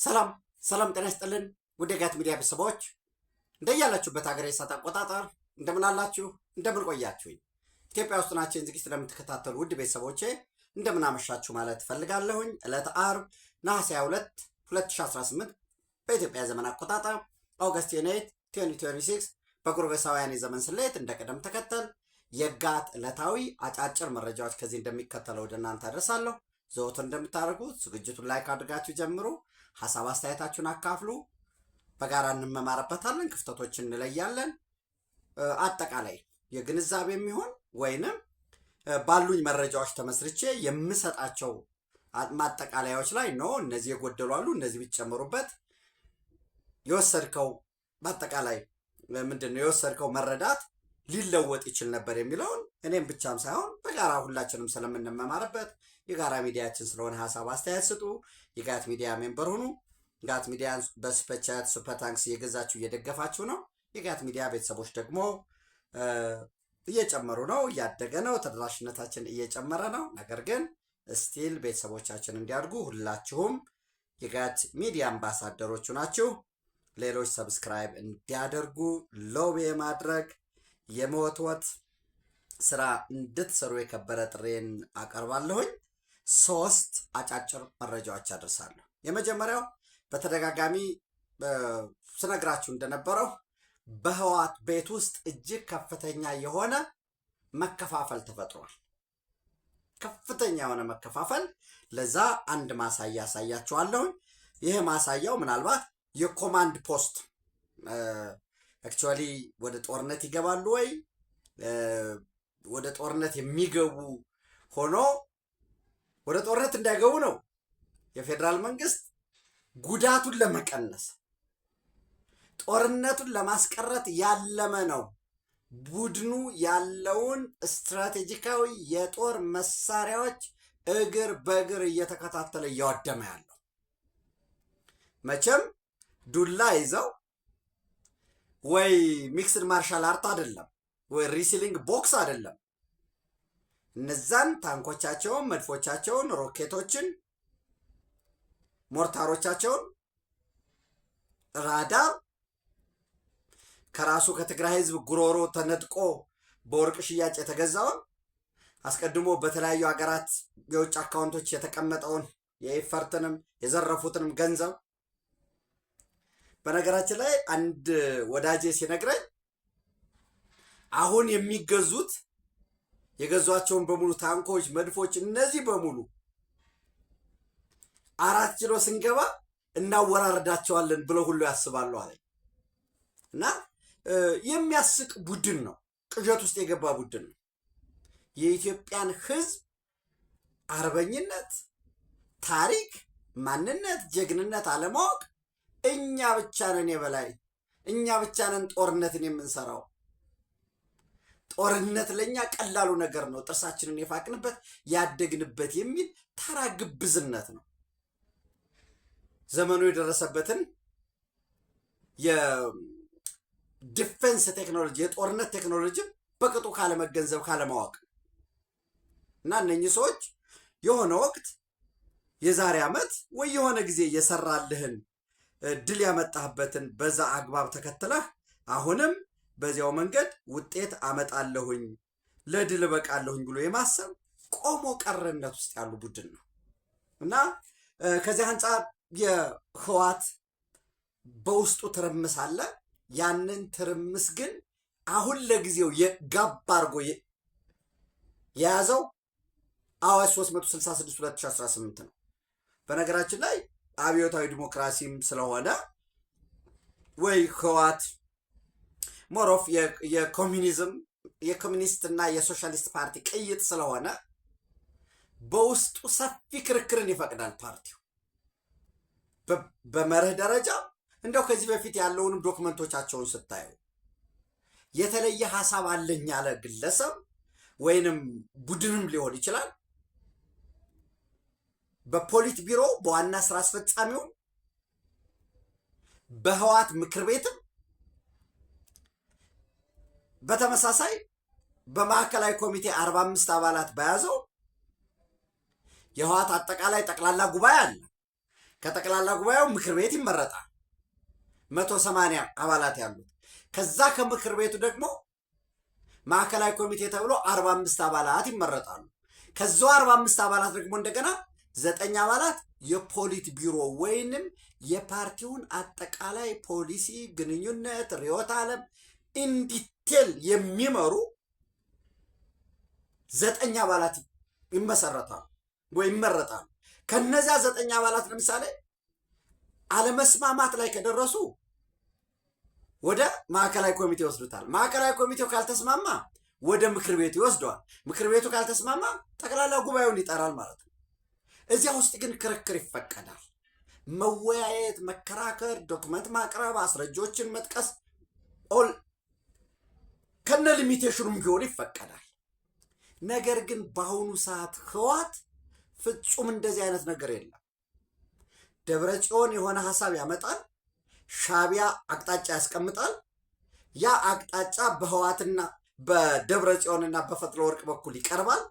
ሰላም ሰላም ጤና ይስጥልን ውድ የጋት ሚዲያ ቤተሰቦች እንደያላችሁበት ሀገር የሰዓት አቆጣጠር እንደምን አላችሁ እንደምን ቆያችሁኝ? ኢትዮጵያ ውስጥ ናችሁ ዝግጅት ለምትከታተሉ ውድ ቤተሰቦቼ እንደምን አመሻችሁ ማለት ፈልጋለሁኝ። ዕለተ ዓርብ ነሐሴ 22 2018 በኢትዮጵያ ዘመን አቆጣጠር ኦገስት 8 2026 በጎርጎሳውያን የዘመን ስሌት እንደ ቅደም ተከተል የጋት ዕለታዊ አጫጭር መረጃዎች ከዚህ እንደሚከተለው ወደ እናንተ አደርሳለሁ። ዘወትር እንደምታደርጉት ዝግጅቱን ላይክ አድርጋችሁ ጀምሩ። ሐሳብ አስተያየታችሁን አካፍሉ። በጋራ እንመማርበታለን፣ ክፍተቶችን እንለያለን። አጠቃላይ የግንዛቤ የሚሆን ወይንም ባሉኝ መረጃዎች ተመስርቼ የምሰጣቸው ማጠቃለያዎች ላይ ነው እነዚህ የጎደሉ አሉ፣ እነዚህ ቢጨምሩበት የወሰድከው በአጠቃላይ ምንድነው የወሰድከው መረዳት ሊለወጥ ይችል ነበር የሚለውን እኔም ብቻም ሳይሆን በጋራ ሁላችንም ስለምንመማርበት የጋራ ሚዲያችን ስለሆነ ሐሳብ አስተያየት ስጡ። የጋት ሚዲያ ሜምበር ሁኑ። ጋት ሚዲያን በሱፐር ቻት ሱፐር ታንክስ እየገዛችሁ እየደገፋችሁ ነው። የጋት ሚዲያ ቤተሰቦች ደግሞ እየጨመሩ ነው፣ እያደገ ነው፣ ተደራሽነታችን እየጨመረ ነው። ነገር ግን ስቲል ቤተሰቦቻችን እንዲያድጉ ሁላችሁም የጋት ሚዲያ አምባሳደሮቹ ናችሁ። ሌሎች ሰብስክራይብ እንዲያደርጉ ሎቢ የማድረግ የመወትወት ስራ እንድትሰሩ የከበረ ጥሬን አቀርባለሁኝ። 3 አጫጭር መረጃዎች አደርሳለሁ። የመጀመሪያው በተደጋጋሚ ስነግራችሁ እንደነበረው በህወሓት ቤት ውስጥ እጅግ ከፍተኛ የሆነ መከፋፈል ተፈጥሯል። ከፍተኛ የሆነ መከፋፈል። ለዛ አንድ ማሳያ ያሳያችኋለሁኝ። ይህ ማሳያው ምናልባት የኮማንድ ፖስት አክቹዋሊ ወደ ጦርነት ይገባሉ ወይ ወደ ጦርነት የሚገቡ ሆኖ ወደ ጦርነት እንዳይገቡ ነው የፌዴራል መንግስት ጉዳቱን ለመቀነስ ጦርነቱን ለማስቀረት ያለመ ነው። ቡድኑ ያለውን ስትራቴጂካዊ የጦር መሳሪያዎች እግር በእግር እየተከታተለ እያወደመ ያለው መቼም ዱላ ይዘው ወይ ሚክስድ ማርሻል አርት አይደለም ወይ ሪሲሊንግ ቦክስ አይደለም። እነዛን ታንኮቻቸውን፣ መድፎቻቸውን፣ ሮኬቶችን፣ ሞርታሮቻቸውን ራዳር ከራሱ ከትግራይ ህዝብ ጉሮሮ ተነጥቆ በወርቅ ሽያጭ የተገዛውን አስቀድሞ በተለያዩ ሀገራት የውጭ አካውንቶች የተቀመጠውን የኤፈርትንም የዘረፉትንም ገንዘብ በነገራችን ላይ አንድ ወዳጄ ሲነግረኝ አሁን የሚገዙት የገዟቸውን በሙሉ ታንኮች፣ መድፎች እነዚህ በሙሉ 4 ኪሎ ስንገባ እናወራረዳቸዋለን ብለው ሁሉ ያስባሉ አለ እና የሚያስቅ ቡድን ነው። ቅዠት ውስጥ የገባ ቡድን ነው። የኢትዮጵያን ህዝብ አርበኝነት፣ ታሪክ፣ ማንነት፣ ጀግንነት አለማወቅ እኛ ብቻ ነን የበላይ፣ እኛ ብቻ ነን ጦርነትን የምንሰራው፣ ጦርነት ለኛ ቀላሉ ነገር ነው፣ ጥርሳችንን የፋቅንበት ያደግንበት የሚል ተራ ግብዝነት ነው። ዘመኑ የደረሰበትን የዲፌንስ ቴክኖሎጂ የጦርነት ቴክኖሎጂ በቅጡ ካለመገንዘብ ካለማወቅ እና እነኚህ ሰዎች የሆነ ወቅት የዛሬ ዓመት ወይ የሆነ ጊዜ የሰራልህን ድል ያመጣህበትን በዛ አግባብ ተከትለህ አሁንም በዚያው መንገድ ውጤት አመጣለሁኝ ለድል በቃለሁኝ ብሎ የማሰብ ቆሞ ቀረነት ውስጥ ያሉ ቡድን ነው እና ከዚህ አንጻር የህወሓት በውስጡ ትርምስ አለ። ያንን ትርምስ ግን አሁን ለጊዜው የጋብ አድርጎ የያዘው አዋጅ 366 2018 ነው። በነገራችን ላይ አብዮታዊ ዲሞክራሲም ስለሆነ ወይ ህወሓት ሞሮፍ የኮሚኒስት እና የሶሻሊስት ፓርቲ ቅይጥ ስለሆነ በውስጡ ሰፊ ክርክርን ይፈቅዳል ፓርቲው። በመርህ ደረጃ እንደው ከዚህ በፊት ያለውንም ዶክመንቶቻቸውን ስታዩ የተለየ ሐሳብ አለኝ ያለ ግለሰብ ወይንም ቡድንም ሊሆን ይችላል በፖሊት ቢሮ በዋና ስራ አስፈጻሚው በህወሓት ምክር ቤትም በተመሳሳይ በማዕከላዊ ኮሚቴ 45 አባላት በያዘው የህወሓት አጠቃላይ ጠቅላላ ጉባኤ አለ። ከጠቅላላ ጉባኤው ምክር ቤት ይመረጣል 180 አባላት ያሉት። ከዛ ከምክር ቤቱ ደግሞ ማዕከላዊ ኮሚቴ ተብሎ 45 አባላት ይመረጣሉ። ከዛው 45 አባላት ደግሞ እንደገና 9 አባላት የፖሊት ቢሮ ወይንም የፓርቲውን አጠቃላይ ፖሊሲ፣ ግንኙነት፣ ርዕዮተ ዓለም ኢንዲቴል የሚመሩ 9 አባላት ይመሰረታሉ ወይ ይመረጣሉ። ከነዚያ 9 አባላት ለምሳሌ አለመስማማት ላይ ከደረሱ ወደ ማዕከላዊ ኮሚቴ ይወስዱታል። ማዕከላዊ ኮሚቴው ካልተስማማ ወደ ምክር ቤቱ ይወስደዋል። ምክር ቤቱ ካልተስማማ ጠቅላላ ጉባኤውን ይጠራል ማለት ነው። እዚያ ውስጥ ግን ክርክር ይፈቀዳል። መወያየት፣ መከራከር፣ ዶክመንት ማቅረብ፣ አስረጆችን መጥቀስ ኦል ከነ ሊሚቴሽኑም ቢሆን ይፈቀዳል። ነገር ግን በአሁኑ ሰዓት ህወሓት ፍጹም እንደዚህ አይነት ነገር የለም። ደብረ ጽዮን የሆነ ሀሳብ ያመጣል፣ ሻዕቢያ አቅጣጫ ያስቀምጣል። ያ አቅጣጫ በህወሓትና በደብረ ጽዮንና በፈትለ ወርቅ በኩል ይቀርባል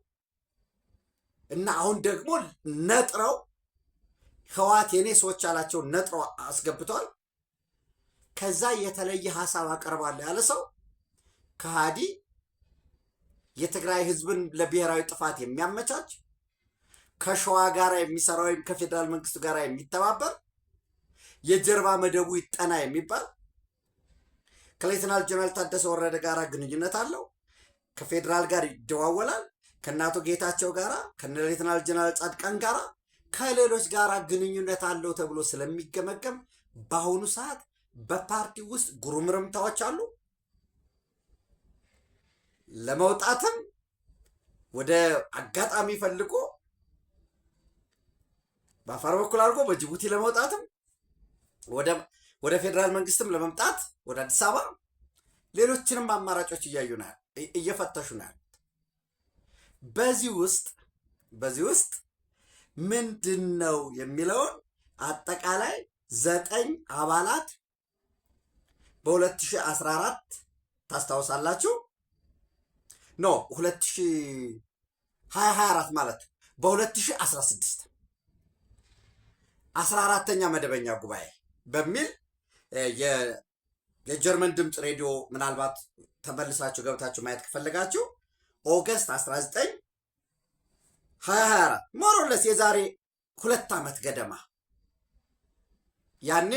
እና አሁን ደግሞ ነጥረው ህወሓት የኔ ሰዎች ያላቸው ነጥረው አስገብቷል። ከዛ የተለየ ሀሳብ አቀርባለሁ ያለ ሰው ከሃዲ፣ የትግራይ ህዝብን ለብሔራዊ ጥፋት የሚያመቻች፣ ከሸዋ ጋር የሚሰራ ወይም ከፌዴራል መንግስቱ ጋር የሚተባበር፣ የጀርባ መደቡ ይጠና የሚባል፣ ከሌተናል ጀነራል ታደሰ ወረደ ጋር ግንኙነት አለው፣ ከፌዴራል ጋር ይደዋወላል፣ ከአቶ ጌታቸው ጋር፣ ከሌተናል ጀነራል ጻድቃን ጋር፣ ከሌሎች ጋር ግንኙነት አለው ተብሎ ስለሚገመገም በአሁኑ ሰዓት በፓርቲ ውስጥ ጉርምርምታዎች አሉ። ለመውጣትም ወደ አጋጣሚ ፈልጎ በአፋር በኩል አድርጎ በጅቡቲ ለመውጣትም ወደ ፌዴራል መንግስትም ለመምጣት ወደ አዲስ አበባ ሌሎችንም አማራጮች እያዩ ነው፣ እየፈተሹ ነው ያሉት። በዚህ ውስጥ ምንድን ነው የሚለውን አጠቃላይ 9 አባላት በ2014 ታስታውሳላችሁ? ኖ 2024 ማለት በ2016 14ኛ መደበኛ ጉባኤ በሚል የጀርመን ድምፅ ሬዲዮ ምናልባት ተመልሳችሁ ገብታችሁ ማየት ከፈለጋችሁ ኦገስት 19 2024 ሞሮለስ የዛሬ 2 ዓመት ገደማ ያኔ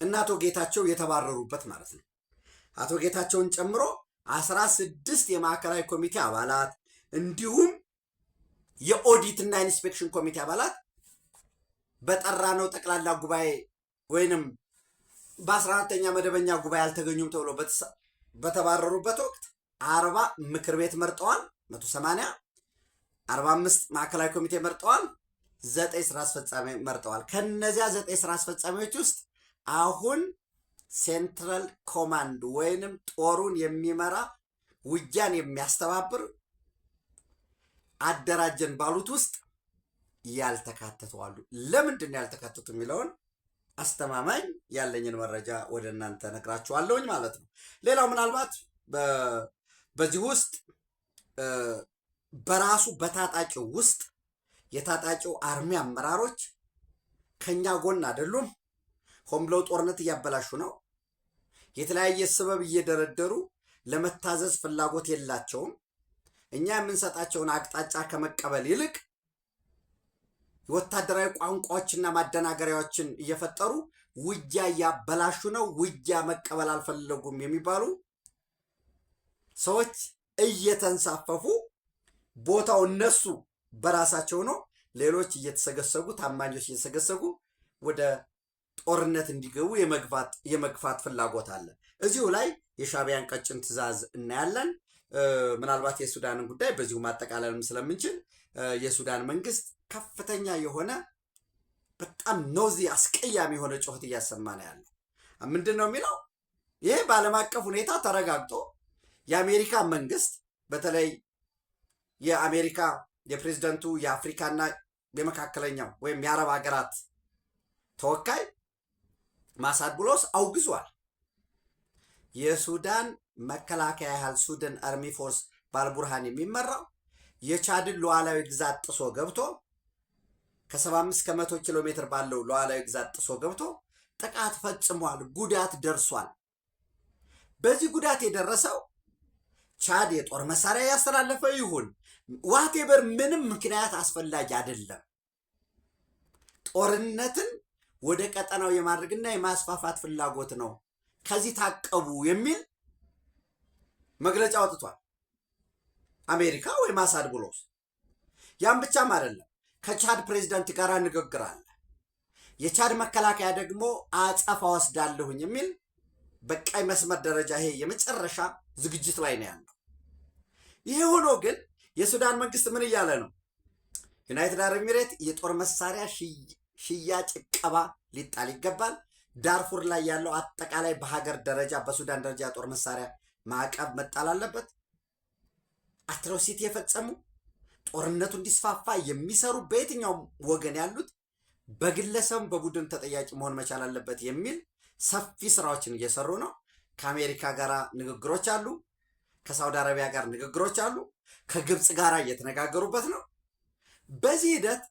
እና አቶ ጌታቸው የተባረሩበት ማለት ነው። አቶ ጌታቸውን ጨምሮ 16 የማዕከላዊ ኮሚቴ አባላት እንዲሁም የኦዲት እና ኢንስፔክሽን ኮሚቴ አባላት በጠራነው ጠቅላላ ጉባኤ ወይንም በ14ኛ መደበኛ ጉባኤ አልተገኙም ተብሎ በተባረሩበት ወቅት 40 ምክር ቤት መርጠዋል፣ 180 45 ማዕከላዊ ኮሚቴ መርጠዋል፣ 9 ስራ አስፈጻሚ መርጠዋል። ከነዚያ 9 ስራ አስፈጻሚዎች ውስጥ አሁን ሴንትራል ኮማንድ ወይንም ጦሩን የሚመራ ውጊያን የሚያስተባብር አደራጀን ባሉት ውስጥ ያልተካተቱ አሉ። ለምንድን ነው ያልተካተቱ የሚለውን አስተማማኝ ያለኝን መረጃ ወደ እናንተ ነግራችኋለሁኝ ማለት ነው። ሌላው ምናልባት በዚህ ውስጥ በራሱ በታጣቂው ውስጥ የታጣቂው አርሚ አመራሮች ከኛ ጎን አይደሉም፣ ሆን ብለው ጦርነት እያበላሹ ነው፣ የተለያየ ሰበብ እየደረደሩ ለመታዘዝ ፍላጎት የላቸውም። እኛ የምንሰጣቸውን አቅጣጫ ከመቀበል ይልቅ ወታደራዊ ቋንቋዎችና ማደናገሪያዎችን እየፈጠሩ ውጊያ እያበላሹ ነው፣ ውጊያ መቀበል አልፈለጉም የሚባሉ ሰዎች እየተንሳፈፉ ቦታው እነሱ በራሳቸው ነው፣ ሌሎች እየተሰገሰጉ ታማኞች እየተሰገሰጉ ወደ ጦርነት እንዲገቡ የመግፋት ፍላጎት አለ። እዚሁ ላይ የሻዕቢያን ቀጭን ትዕዛዝ እናያለን። ምናልባት የሱዳንን ጉዳይ በዚሁ ማጠቃለልም ስለምንችል የሱዳን መንግስት ከፍተኛ የሆነ በጣም ኖዚ አስቀያሚ የሆነ ጩኸት እያሰማ ነው ያለው። ምንድን ነው የሚለው? ይሄ በዓለም አቀፍ ሁኔታ ተረጋግጦ የአሜሪካ መንግስት በተለይ የአሜሪካ የፕሬዝደንቱ የአፍሪካና የመካከለኛው ወይም የአረብ ሀገራት ተወካይ ማሳድ ብሎስ አውግዟል። የሱዳን መከላከያ ኃይል ሱዳን አርሚ ፎርስ ባልቡርሃን የሚመራው የቻድን ሉዓላዊ ግዛት ጥሶ ገብቶ ከ75 ከ100 ኪሎ ሜትር ባለው ሉዓላዊ ግዛት ጥሶ ገብቶ ጥቃት ፈጽሟል። ጉዳት ደርሷል። በዚህ ጉዳት የደረሰው ቻድ የጦር መሳሪያ ያስተላለፈ ይሁን ዋቴበር ምንም ምክንያት አስፈላጊ አይደለም። ጦርነትን ወደ ቀጠናው የማድረግና የማስፋፋት ፍላጎት ነው። ከዚህ ታቀቡ የሚል መግለጫ አውጥቷል አሜሪካ ወይ ማሳድ ብሎስ። ያም ብቻም አይደለም፣ ከቻድ ፕሬዝዳንት ጋር ንግግር አለ። የቻድ መከላከያ ደግሞ አጸፋ ወስዳለሁኝ የሚል በቀይ መስመር ደረጃ ይሄ የመጨረሻ ዝግጅት ላይ ነው ያለው። ይሄ ሆኖ ግን የሱዳን መንግስት ምን እያለ ነው? ዩናይትድ አረብ ኤሚሬት የጦር መሳሪያ ሽያጭ እቀባ ሊጣል ይገባል። ዳርፉር ላይ ያለው አጠቃላይ በሀገር ደረጃ በሱዳን ደረጃ የጦር መሳሪያ ማዕቀብ መጣል አለበት። አትሮሲቲ የፈጸሙ ጦርነቱ እንዲስፋፋ የሚሰሩ በየትኛውም ወገን ያሉት በግለሰብ በቡድን ተጠያቂ መሆን መቻል አለበት የሚል ሰፊ ስራዎችን እየሰሩ ነው። ከአሜሪካ ጋር ንግግሮች አሉ። ከሳውዲ አረቢያ ጋር ንግግሮች አሉ። ከግብፅ ጋር እየተነጋገሩበት ነው። በዚህ ሂደት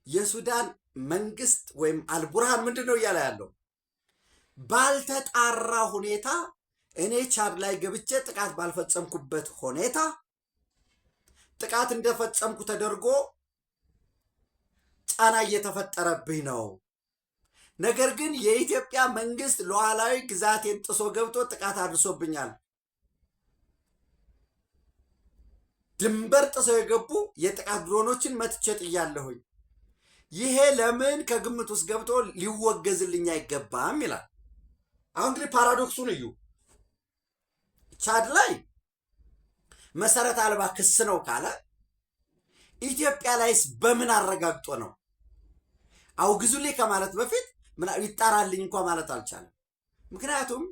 የሱዳን መንግስት ወይም አልቡርሃን ምንድን ነው እያለ ያለው? ባልተጣራ ሁኔታ እኔ ቻድ ላይ ገብቼ ጥቃት ባልፈጸምኩበት ሁኔታ ጥቃት እንደፈጸምኩ ተደርጎ ጫና እየተፈጠረብኝ ነው። ነገር ግን የኢትዮጵያ መንግስት ሉዓላዊ ግዛቴን ጥሶ ገብቶ ጥቃት አድርሶብኛል። ድንበር ጥሰው የገቡ የጥቃት ድሮኖችን መትቼ ጥያለሁኝ። ይሄ ለምን ከግምት ውስጥ ገብቶ ሊወገዝልኝ አይገባም ይላል። አሁን እንግዲህ ፓራዶክሱን እዩ። ቻድ ላይ መሰረት አልባ ክስ ነው ካለ ኢትዮጵያ ላይስ በምን አረጋግጦ ነው? አውግዙልኝ ከማለት በፊት ይጣራልኝ እንኳ ማለት አልቻለም። ምክንያቱም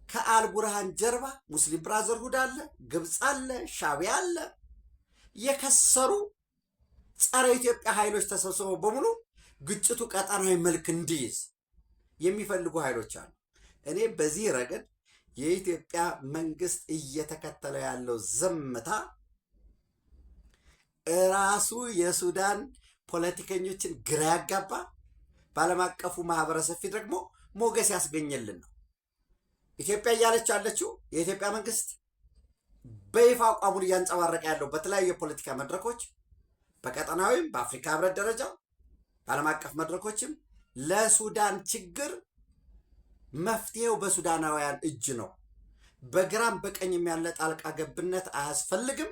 ከአልቡርሃን ጀርባ ሙስሊም ብራዘርሁድ አለ፣ ግብፅ አለ፣ ሻዕቢያ አለ። የከሰሩ ጸረ ኢትዮጵያ ኃይሎች ተሰብስበው በሙሉ ግጭቱ ቀጠናዊ መልክ እንዲይዝ የሚፈልጉ ኃይሎች አሉ። እኔ በዚህ ረገድ የኢትዮጵያ መንግስት እየተከተለ ያለው ዝምታ ራሱ የሱዳን ፖለቲከኞችን ግራ ያጋባ፣ በዓለም አቀፉ ማህበረሰብ ፊት ደግሞ ሞገስ ያስገኘልን ነው። ኢትዮጵያ እያለች ያለችው የኢትዮጵያ መንግስት በይፋ አቋሙን እያንጸባረቀ ያለው በተለያዩ የፖለቲካ መድረኮች በቀጠናዊም በአፍሪካ ህብረት ደረጃ በዓለም አቀፍ መድረኮችም ለሱዳን ችግር መፍትሄው በሱዳናውያን እጅ ነው። በግራም በቀኝም ያለ ጣልቃ ገብነት አያስፈልግም።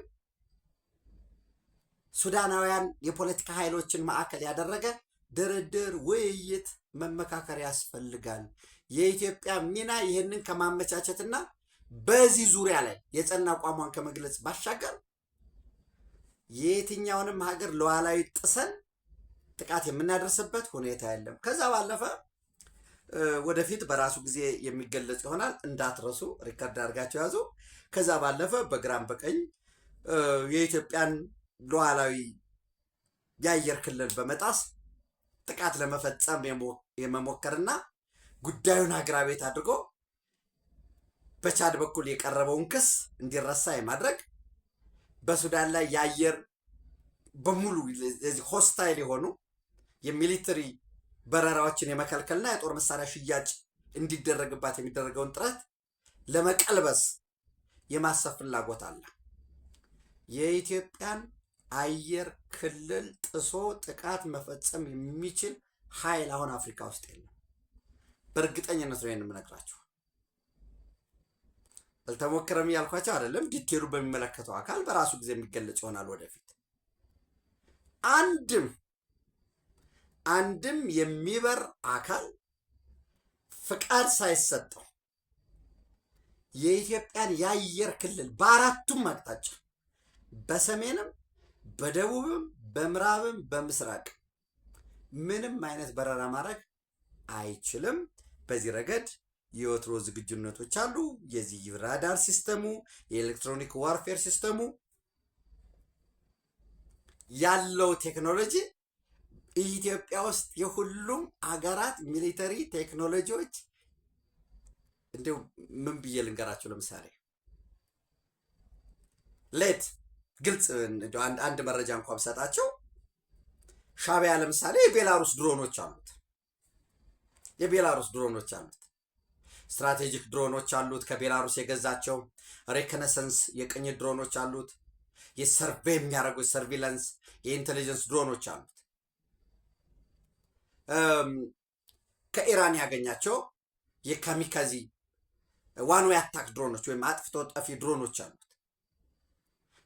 ሱዳናውያን የፖለቲካ ኃይሎችን ማዕከል ያደረገ ድርድር፣ ውይይት፣ መመካከር ያስፈልጋል። የኢትዮጵያ ሚና ይህንን ከማመቻቸትና በዚህ ዙሪያ ላይ የጸና አቋሟን ከመግለጽ ባሻገር የየትኛውንም ሀገር ሉዓላዊ ጥሰን ጥቃት የምናደርስበት ሁኔታ የለም። ከዛ ባለፈ ወደፊት በራሱ ጊዜ የሚገለጽ ይሆናል። እንዳትረሱ፣ ሪከርድ አድርጋቸው ያዙ። ከዛ ባለፈ በግራም በቀኝ የኢትዮጵያን ሉዓላዊ የአየር ክልል በመጣስ ጥቃት ለመፈጸም የመሞከርና ጉዳዩን አግራቤት አድርጎ በቻድ በኩል የቀረበውን ክስ እንዲረሳ የማድረግ በሱዳን ላይ የአየር በሙሉ ሆስታይል የሆኑ የሚሊተሪ በረራዎችን የመከልከልና የጦር መሳሪያ ሽያጭ እንዲደረግባት የሚደረገውን ጥረት ለመቀልበስ የማሰብ ፍላጎት አለ። የኢትዮጵያን አየር ክልል ጥሶ ጥቃት መፈጸም የሚችል ኃይል አሁን አፍሪካ ውስጥ የለም። በእርግጠኝነት ነው የምነግራችሁ። አልተሞከረም ያልኳቸው አይደለም። ዲቴሉ በሚመለከተው አካል በራሱ ጊዜ የሚገለጽ ይሆናል ወደፊት። አንድም የሚበር አካል ፍቃድ ሳይሰጠው የኢትዮጵያን የአየር ክልል በአራቱም አቅጣጫ በሰሜንም፣ በደቡብም፣ በምዕራብም፣ በምስራቅ ምንም አይነት በረራ ማድረግ አይችልም። በዚህ ረገድ የወትሮ ዝግጁነቶች አሉ። የዚህ ራዳር ሲስተሙ፣ የኤሌክትሮኒክ ዋርፌር ሲስተሙ ያለው ቴክኖሎጂ ኢትዮጵያ ውስጥ የሁሉም አገራት ሚሊተሪ ቴክኖሎጂዎች እንደው ምን ብዬ ልንገራቸው? ለምሳሌ ሌድ ግልጽ አንድ መረጃ እንኳን ብሰጣቸው ሻዕቢያ ለምሳሌ የቤላሩስ ድሮኖች አሉት። ስትራቴጂክ ድሮኖች አሉት። ከቤላሩስ የገዛቸው ሬኮነሰንስ የቅኝት ድሮኖች አሉት። የሰርቬይ የሚያደርጉ ሰርቪላንስ የኢንቴሊጀንስ ድሮኖች አሉት። ከኢራን ያገኛቸው የካሚካዚ ዋን ዌይ አታክ ድሮኖች ወይም አጥፍቶ ጠፊ ድሮኖች አሉት።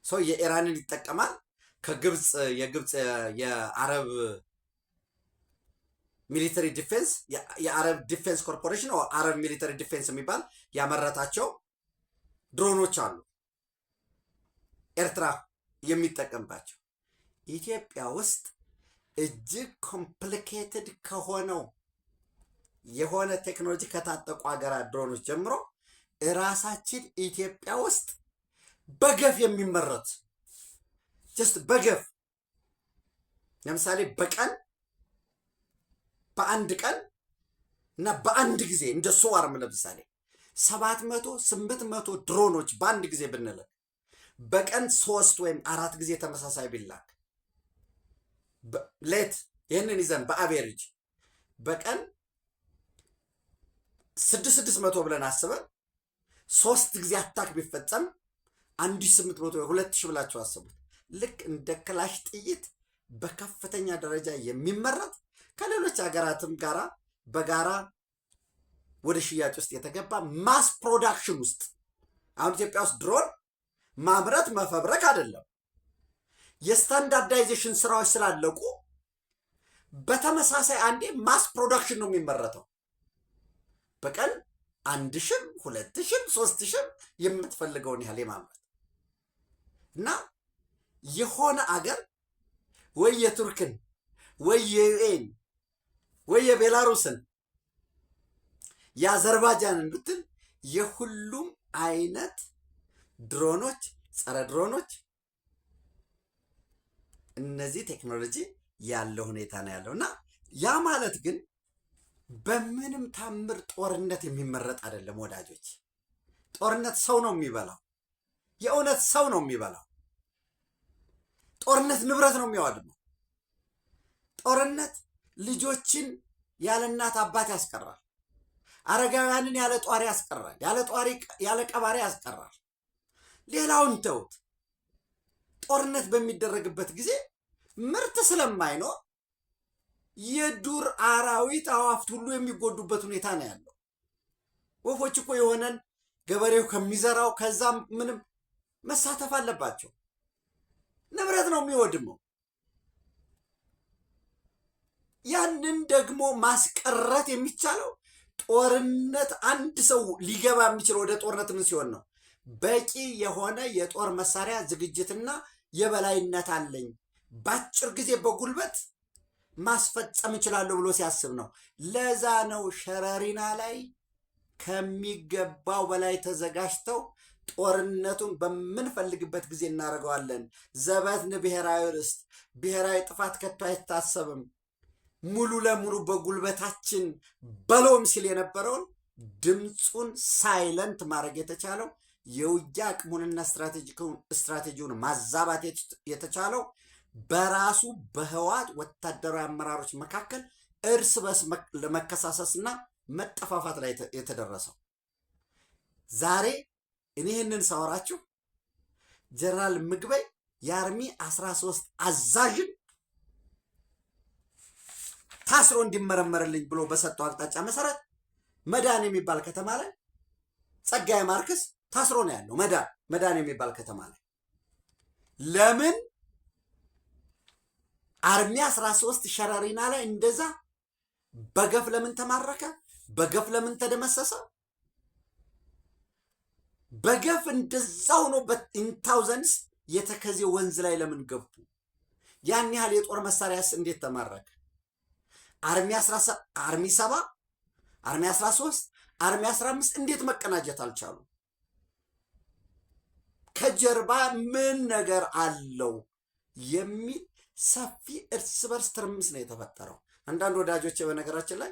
ሰው የኢራንን ይጠቀማል። ከግብፅ የአረብ ሚሊተሪ ዲፌንስ የአረብ ዲፌንስ ኮርፖሬሽን አረብ ሚሊተሪ ዲፌንስ የሚባል ያመረታቸው ድሮኖች አሉ ኤርትራ የሚጠቀምባቸው። ኢትዮጵያ ውስጥ እጅግ ኮምፕሊኬትድ ከሆነው የሆነ ቴክኖሎጂ ከታጠቁ ሀገራት ድሮኖች ጀምሮ እራሳችን ኢትዮጵያ ውስጥ በገፍ የሚመረት ጀስት በገፍ ለምሳሌ በአንድ ቀን እና በአንድ ጊዜ እንደ ሶዋርም ለምሳሌ 700-800 ድሮኖች በአንድ ጊዜ ብንልክ በቀን 3 ወይም 4 ጊዜ ተመሳሳይ ቢላክ ሌት ይህንን ይዘን በአቬሬጅ በቀን 600 ብለን አስበን 3 ጊዜ አታክ ቢፈጸም 1800 ወይ 2000 ብላችሁ አስቡት። ልክ እንደ ክላሽ ጥይት በከፍተኛ ደረጃ የሚመረት ከሌሎች ሀገራትም ጋራ በጋራ ወደ ሽያጭ ውስጥ የተገባ ማስ ፕሮዳክሽን ውስጥ አሁን ኢትዮጵያ ውስጥ ድሮን ማምረት መፈብረክ አይደለም። የስታንዳርዳይዜሽን ስራዎች ስላለቁ በተመሳሳይ አንዴ ማስ ፕሮዳክሽን ነው የሚመረተው። በቀን 1000፣ 2000፣ 3000 የምትፈልገውን ያህል የማምረት እና የሆነ አገር ወይ የቱርክን ወይ የዩኤን ወይ የቤላሩስን የአዘርባይጃንን ብትል የሁሉም አይነት ድሮኖች፣ ጸረ ድሮኖች እነዚህ ቴክኖሎጂ ያለው ሁኔታ ነው ያለው እና ያ ማለት ግን በምንም ታምር ጦርነት የሚመረጥ አይደለም ወዳጆች። ጦርነት ሰው ነው የሚበላው። የእውነት ሰው ነው የሚበላው። ጦርነት ንብረት ነው የሚያወድመው። ጦርነት ልጆችን ያለ እናት አባት ያስቀራል። አረጋውያንን ያለ ጧሪ ያስቀራል። ያለ ቀባሪ ያስቀራል። ሌላውን ተውት። ጦርነት በሚደረግበት ጊዜ ምርት ስለማይኖር የዱር አራዊት አዋፍት ሁሉ የሚጎዱበት ሁኔታ ነው ያለው። ወፎች እኮ የሆነን ገበሬው ከሚዘራው ከዛም ምንም መሳተፍ አለባቸው። ንብረት ነው የሚወድመው። ያንን ደግሞ ማስቀረት የሚቻለው ጦርነት አንድ ሰው ሊገባ የሚችለው ወደ ጦርነት ምን ሲሆን ነው? በቂ የሆነ የጦር መሳሪያ ዝግጅትና የበላይነት አለኝ፣ በአጭር ጊዜ በጉልበት ማስፈጸም እችላለሁ ብሎ ሲያስብ ነው። ለዛ ነው ሸረሪና ላይ ከሚገባው በላይ ተዘጋጅተው ጦርነቱን በምንፈልግበት ጊዜ እናደርገዋለን። ዘበትን ብሔራዊ ርስት፣ ብሔራዊ ጥፋት ከቶ አይታሰብም፣ ሙሉ ለሙሉ በጉልበታችን በሎም ሲል የነበረውን ድምፁን ሳይለንት ማድረግ የተቻለው የውጊያ አቅሙንና ስትራቴጂውን ማዛባት የተቻለው በራሱ በህወሓት ወታደራዊ አመራሮች መካከል እርስ በርስ ለመከሳሰስና መጠፋፋት ላይ የተደረሰው። ዛሬ እኔ ይህንን ሳወራችሁ ጀነራል ምግበይ የአርሚ 13 አዛዥን ታስሮ እንዲመረመርልኝ ብሎ በሰጠው አቅጣጫ መሰረት መዳን የሚባል ከተማ ላይ ጸጋዬ ማርክስ ታስሮ ነው ያለው። መዳን የሚባል ከተማ ላይ ለምን አርሚ 13 ሸረሪና ላይ እንደዛ በገፍ ለምን ተማረከ? በገፍ ለምን ተደመሰሰ? በገፍ እንደዛው ነው በኢንታውዘንስ የተከዜ ወንዝ ላይ ለምን ገቡ? ያን ያህል የጦር መሳሪያስ እንዴት ተማረከ? አርሚ 7፣ አርሚ 13፣ አርሚ 15 እንዴት መቀናጀት አልቻሉ? ከጀርባ ምን ነገር አለው የሚል ሰፊ እርስ በርስ ትርምስ ነው የተፈጠረው። አንዳንድ ወዳጆች በነገራችን ላይ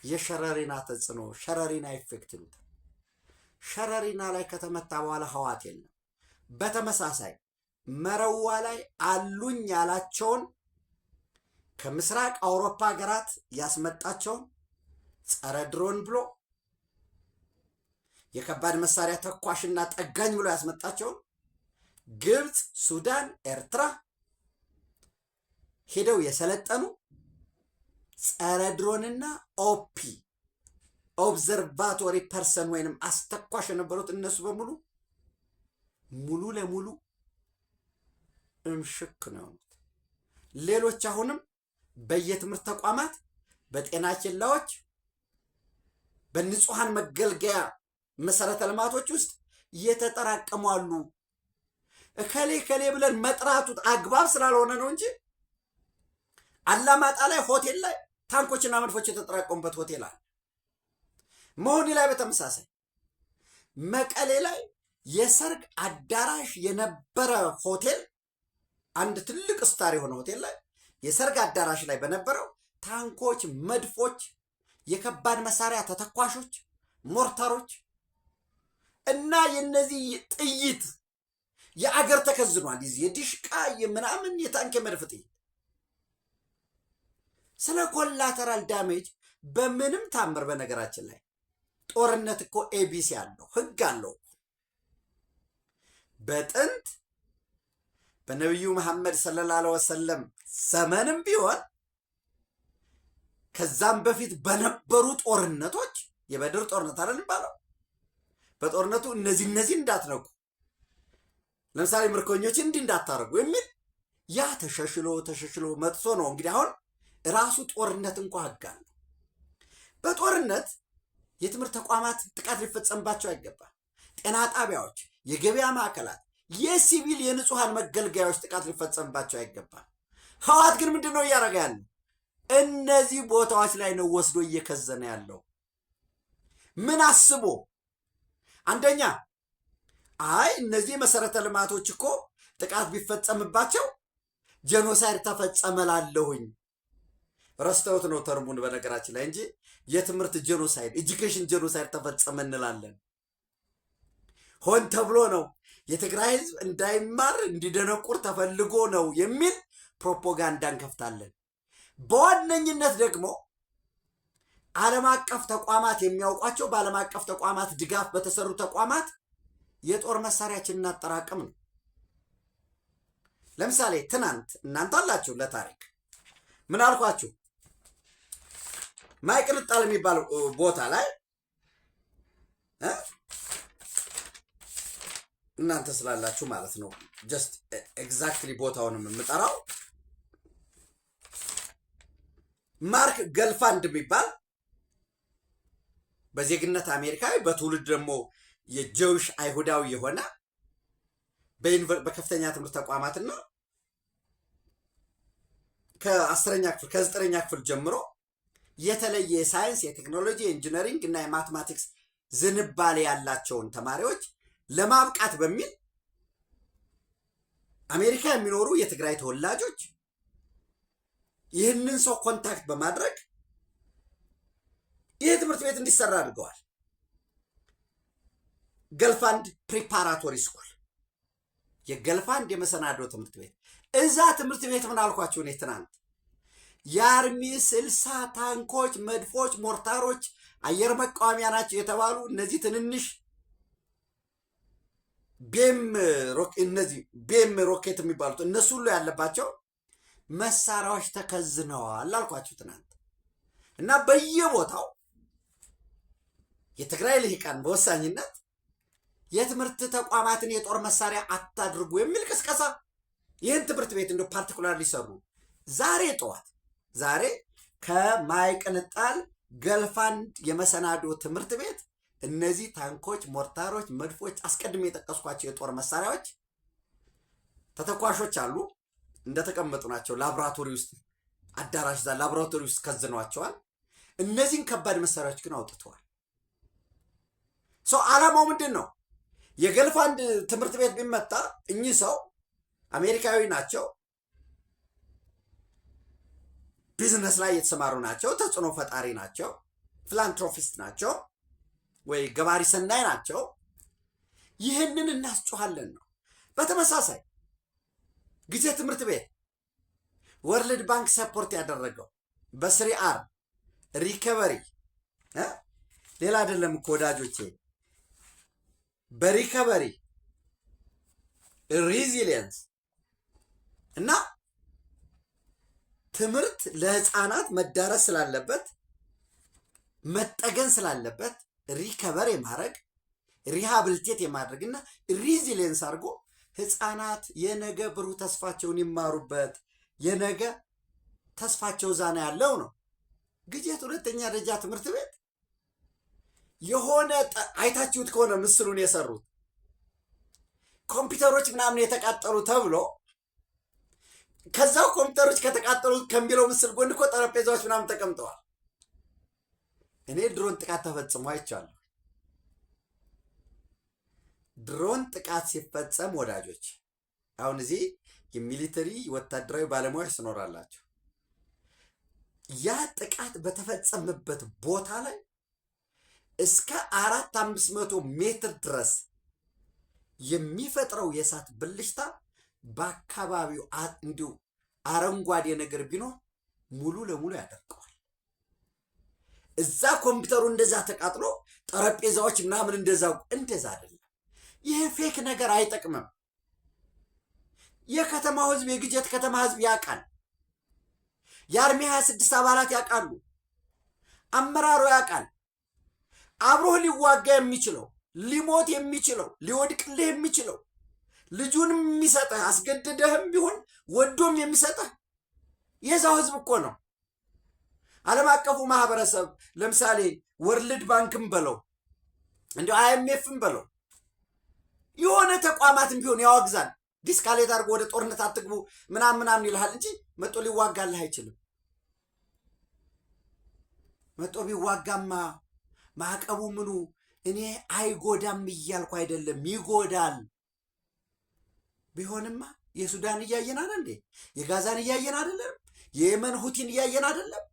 የሸረሪና ተጽዕኖ ሸረሪና ኢፌክት ይሉታል። ሸረሪና ላይ ከተመታ በኋላ ህወሓት የለም። በተመሳሳይ መረዋ ላይ አሉኝ ያላቸውን ከምስራቅ አውሮፓ ሀገራት ያስመጣቸውን ጸረ ድሮን ብሎ የከባድ መሳሪያ ተኳሽና ጠጋኝ ብሎ ያስመጣቸውን ግብፅ፣ ሱዳን፣ ኤርትራ ሄደው የሰለጠኑ ጸረ ድሮንና ኦፒ ኦብዘርቫቶሪ ፐርሰን ወይንም አስተኳሽ የነበሩት እነሱ በሙሉ ሙሉ ለሙሉ እምሽክ ነው። ሌሎች አሁንም በየትምህርት ተቋማት፣ በጤና ኬላዎች፣ በንጹሃን መገልገያ መሰረተ ልማቶች ውስጥ እየተጠራቀሙ አሉ። እከሌ ብለን መጥራቱ አግባብ ስላልሆነ ነው እንጂ አላማጣ ላይ ሆቴል ላይ ታንኮችና መድፎች የተጠራቀሙበት ሆቴል አለ። መሆኒ ላይ በተመሳሳይ መቀሌ ላይ የሰርግ አዳራሽ የነበረ ሆቴል፣ አንድ ትልቅ ስታር የሆነ ሆቴል ላይ የሰርግ አዳራሽ ላይ በነበረው ታንኮች፣ መድፎች፣ የከባድ መሳሪያ ተተኳሾች፣ ሞርታሮች እና የነዚህ ጥይት የአገር ተከዝኗል። የዲሽቃ የምናምን የታንክ የመድፍ ጥይት። ስለ ኮላተራል ዳሜጅ በምንም ታምር በነገራችን ላይ ጦርነት እኮ ኤቢሲ አለው፣ ህግ አለው። በጥንት በነቢዩ መሐመድ ሰለላሁ ዐለይሂ ወሰለም ዘመንም ቢሆን ከዛም በፊት በነበሩ ጦርነቶች የበድር ጦርነት አይደል የሚባለው፣ በጦርነቱ እነዚህ እንዳትነኩ፣ ለምሳሌ ምርኮኞች እንዲህ እንዳታረጉ የሚል ያ ተሸሽሎ መጥቶ ነው እንግዲህ አሁን ራሱ ጦርነት እንኳ ህግ አለው። በጦርነት የትምህርት ተቋማት ጥቃት ሊፈጸምባቸው አይገባም። ጤና ጣቢያዎች፣ የገበያ ማዕከላት፣ የሲቪል የንጹሃን መገልገያዎች ጥቃት ሊፈጸምባቸው አይገባም። ህወሓት ግን ምንድን ነው እያደረገ ያለው? እነዚህ ቦታዎች ላይ ነው ወስዶ እየከዘነ ያለው። ምን አስቦ? አንደኛ እነዚህ መሰረተ ልማቶች እኮ ጥቃት ቢፈጸምባቸው ጄኖሳይድ ተፈጸመላለሁኝ። ረስተውት ነው ተርሙን በነገራችን ላይ እንጂ የትምህርት ጄኖሳይድ ኤጁኬሽን ጄኖሳይድ ተፈጸመ እንላለን። ሆን ተብሎ ነው የትግራይ ህዝብ እንዳይማር እንዲደነቁር ተፈልጎ ነው የሚል ፕሮፓጋንዳ እንከፍታለን። በዋነኝነት ደግሞ ዓለም አቀፍ ተቋማት የሚያውቋቸው በዓለም አቀፍ ተቋማት ድጋፍ በተሰሩ ተቋማት የጦር መሳሪያችን እናጠራቅም ነው። ለምሳሌ ትናንት እናንተ አላችሁ ለታሪክ ምን አልኳችሁ? ማይቅልጣል የሚባል ቦታ ላይ እናንተ ስላላችሁ ማለት ነው ጀስት ኤግዛክትሊ ቦታውንም የምጠራው ማርክ ገልፋንድ የሚባል በዜግነት አሜሪካዊ በትውልድ ደግሞ የጀውሽ አይሁዳዊ የሆነ በከፍተኛ ትምህርት ተቋማትና ከ10ኛ ክፍል ከ9ኛ ክፍል ጀምሮ የተለየ የሳይንስ፣ የቴክኖሎጂ፣ የኢንጂነሪንግ እና የማትማቲክስ ዝንባሌ ያላቸውን ተማሪዎች ለማብቃት በሚል አሜሪካ የሚኖሩ የትግራይ ተወላጆች ይህንን ሰው ኮንታክት በማድረግ ይህ ትምህርት ቤት እንዲሰራ አድርገዋል። ገልፋንድ ፕሪፓራቶሪ ስኩል፣ የገልፋንድ የመሰናዶ ትምህርት ቤት። እዛ ትምህርት ቤት ምን አልኳቸው እኔ ትናንት የአርሚ 60 ታንኮች፣ መድፎች፣ ሞርታሮች አየር መቃወሚያ ናቸው የተባሉ እነዚህ ትንንሽ ቤም ሮኬት የሚባሉት እነሱ ሁሉ ያለባቸው መሳሪያዎች ተከዝነዋል አልኳችሁ ትናንት። እና በየቦታው የትግራይ ልሂቃን በወሳኝነት የትምህርት ተቋማትን የጦር መሳሪያ አታድርጉ የሚል ቅስቀሳ ይህን ትምህርት ቤት እንደ ፓርቲኩላር ሊሰሩ ዛሬ ከማይቅንጣል ገልፋንድ የመሰናዶ ትምህርት ቤት እነዚህ ታንኮች፣ ሞርታሮች፣ መድፎች አስቀድሜ የጠቀስኳቸው የጦር መሳሪያዎች ተተኳሾች አሉ እንደተቀመጡ ናቸው። ላቦራቶሪ ውስጥ አዳራሽ ዛ ላቦራቶሪ ውስጥ ከዝነዋቸዋል። እነዚህን ከባድ መሳሪያዎች ግን አውጥተዋል። ዓላማው ምንድን ነው? የገልፋንድ ትምህርት ቤት ቢመታ እኚህ ሰው አሜሪካዊ ናቸው፣ ቢዝነስ ላይ የተሰማሩ ናቸው፣ ተጽዕኖ ፈጣሪ ናቸው፣ ፊላንትሮፊስት ናቸው ወይ ገባሪ ሰናይ ናቸው። ይህንን እናስጮሃለን ነው። በተመሳሳይ ጊዜ ትምህርት ቤት ወርልድ ባንክ ሰፖርት ያደረገው በ3R ሪከቨሪ ሌላ አይደለም እኮ ወዳጆቼ፣ በሪከቨሪ ሪዚሊየንስ እና ትምህርት ለህፃናት መዳረስ ስላለበት መጠገን ስላለበት ሪከቨር የማድረግ ሪሃብሊቴት የማድረግና ሪዚሊየንስ አድርጎ ህፃናት የነገ ብሩህ ተስፋቸውን ይማሩበት፣ የነገ ተስፋቸው ዛና ያለው ነው። ግጀት ሁለተኛ ደረጃ ትምህርት ቤት የሆነ አይታችሁት ከሆነ ምስሉን የሰሩት ኮምፒውተሮች ምናምን የተቃጠሉ ተብሎ ከዛው ኮምፒውተሮች ከተቃጠሉ ከሚለው ምስል ጎን እኮ ጠረጴዛዎች ምናምን ተቀምጠዋል። እኔ ድሮን ጥቃት ተፈጽሞ አይቻለሁ። ድሮን ጥቃት ሲፈጸም ወዳጆች፣ አሁን እዚህ የሚሊተሪ ወታደራዊ ባለሙያዎች ትኖራላችሁ። ያ ጥቃት በተፈጸመበት ቦታ ላይ እስከ 400-500 ሜትር ድረስ የሚፈጥረው የእሳት ብልሽታ በአካባቢው እንዲሁ አረንጓዴ ነገር ቢኖር ሙሉ ለሙሉ ያደርገዋል። እዛ ኮምፒውተሩ እንደዛ ተቃጥሎ ጠረጴዛዎች ምናምን እንደዛ አይደለም። ይሄ ፌክ ነገር አይጠቅምም። የከተማው ህዝብ፣ የግጀት ከተማ ህዝብ ያውቃል። የአርሚ 26 አባላት ያውቃሉ። አመራሩ ያውቃል። አብሮህ ሊዋጋ የሚችለው ሊሞት የሚችለው ሊወድቅልህ የሚችለው ልጁንም የሚሰጥህ አስገድደህም ቢሆን ወዶም የሚሰጥህ የዛው ህዝብ እኮ ነው። ዓለም አቀፉ ማህበረሰብ ለምሳሌ ወርልድ ባንክም በለው እንዲሁ IMFም በለው የሆነ ተቋማትም ቢሆን ያወግዛል። ዲስካሌት አድርጎ ወደ ጦርነት አትግቡ ምናምን ይልሃል እንጂ መጦ ሊዋጋልህ አይችልም። መጦ ቢዋጋማ ማዕቀቡ ምኑ እኔ አይጎዳም እያልኩ አይደለም፣ ይጎዳል። ቢሆንማ የሱዳን እያየን አይደል እንዴ? የጋዛን እያየን አይደለም? የየመን ሁቲን እያየን አይደለም?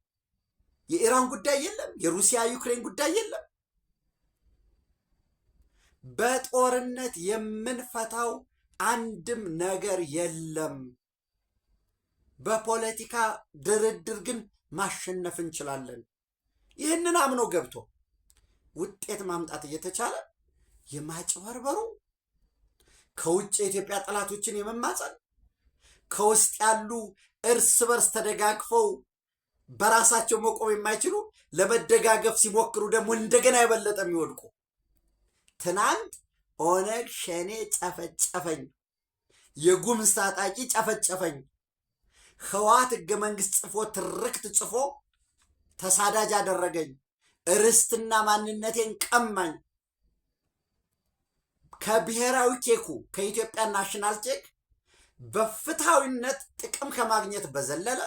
የኢራን ጉዳይ የለም? የሩሲያ ዩክሬን ጉዳይ የለም? በጦርነት የምንፈታው አንድም ነገር የለም። በፖለቲካ ድርድር ግን ማሸነፍ እንችላለን። ይህንን አምኖ ገብቶ ውጤት ማምጣት እየተቻለ የማጭበርበሩ ከውጭ የኢትዮጵያ ጠላቶችን የመማጸን ከውስጥ ያሉ እርስ በርስ ተደጋግፈው በራሳቸው መቆም የማይችሉ ለመደጋገፍ ሲሞክሩ ደግሞ እንደገና የበለጠ የሚወድቁ። ትናንት ኦነግ ሸኔ ጨፈጨፈኝ፣ የጉምዝ ታጣቂ ጨፈጨፈኝ፣ ህወሓት ህገ መንግስት ጽፎ ትርክት ጽፎ ተሳዳጅ አደረገኝ፣ ርስትና ማንነቴን ቀማኝ፣ ከብሔራዊ ኬኩ ከኢትዮጵያ ናሽናል ኬክ በፍትሃዊነት ጥቅም ከማግኘት በዘለለ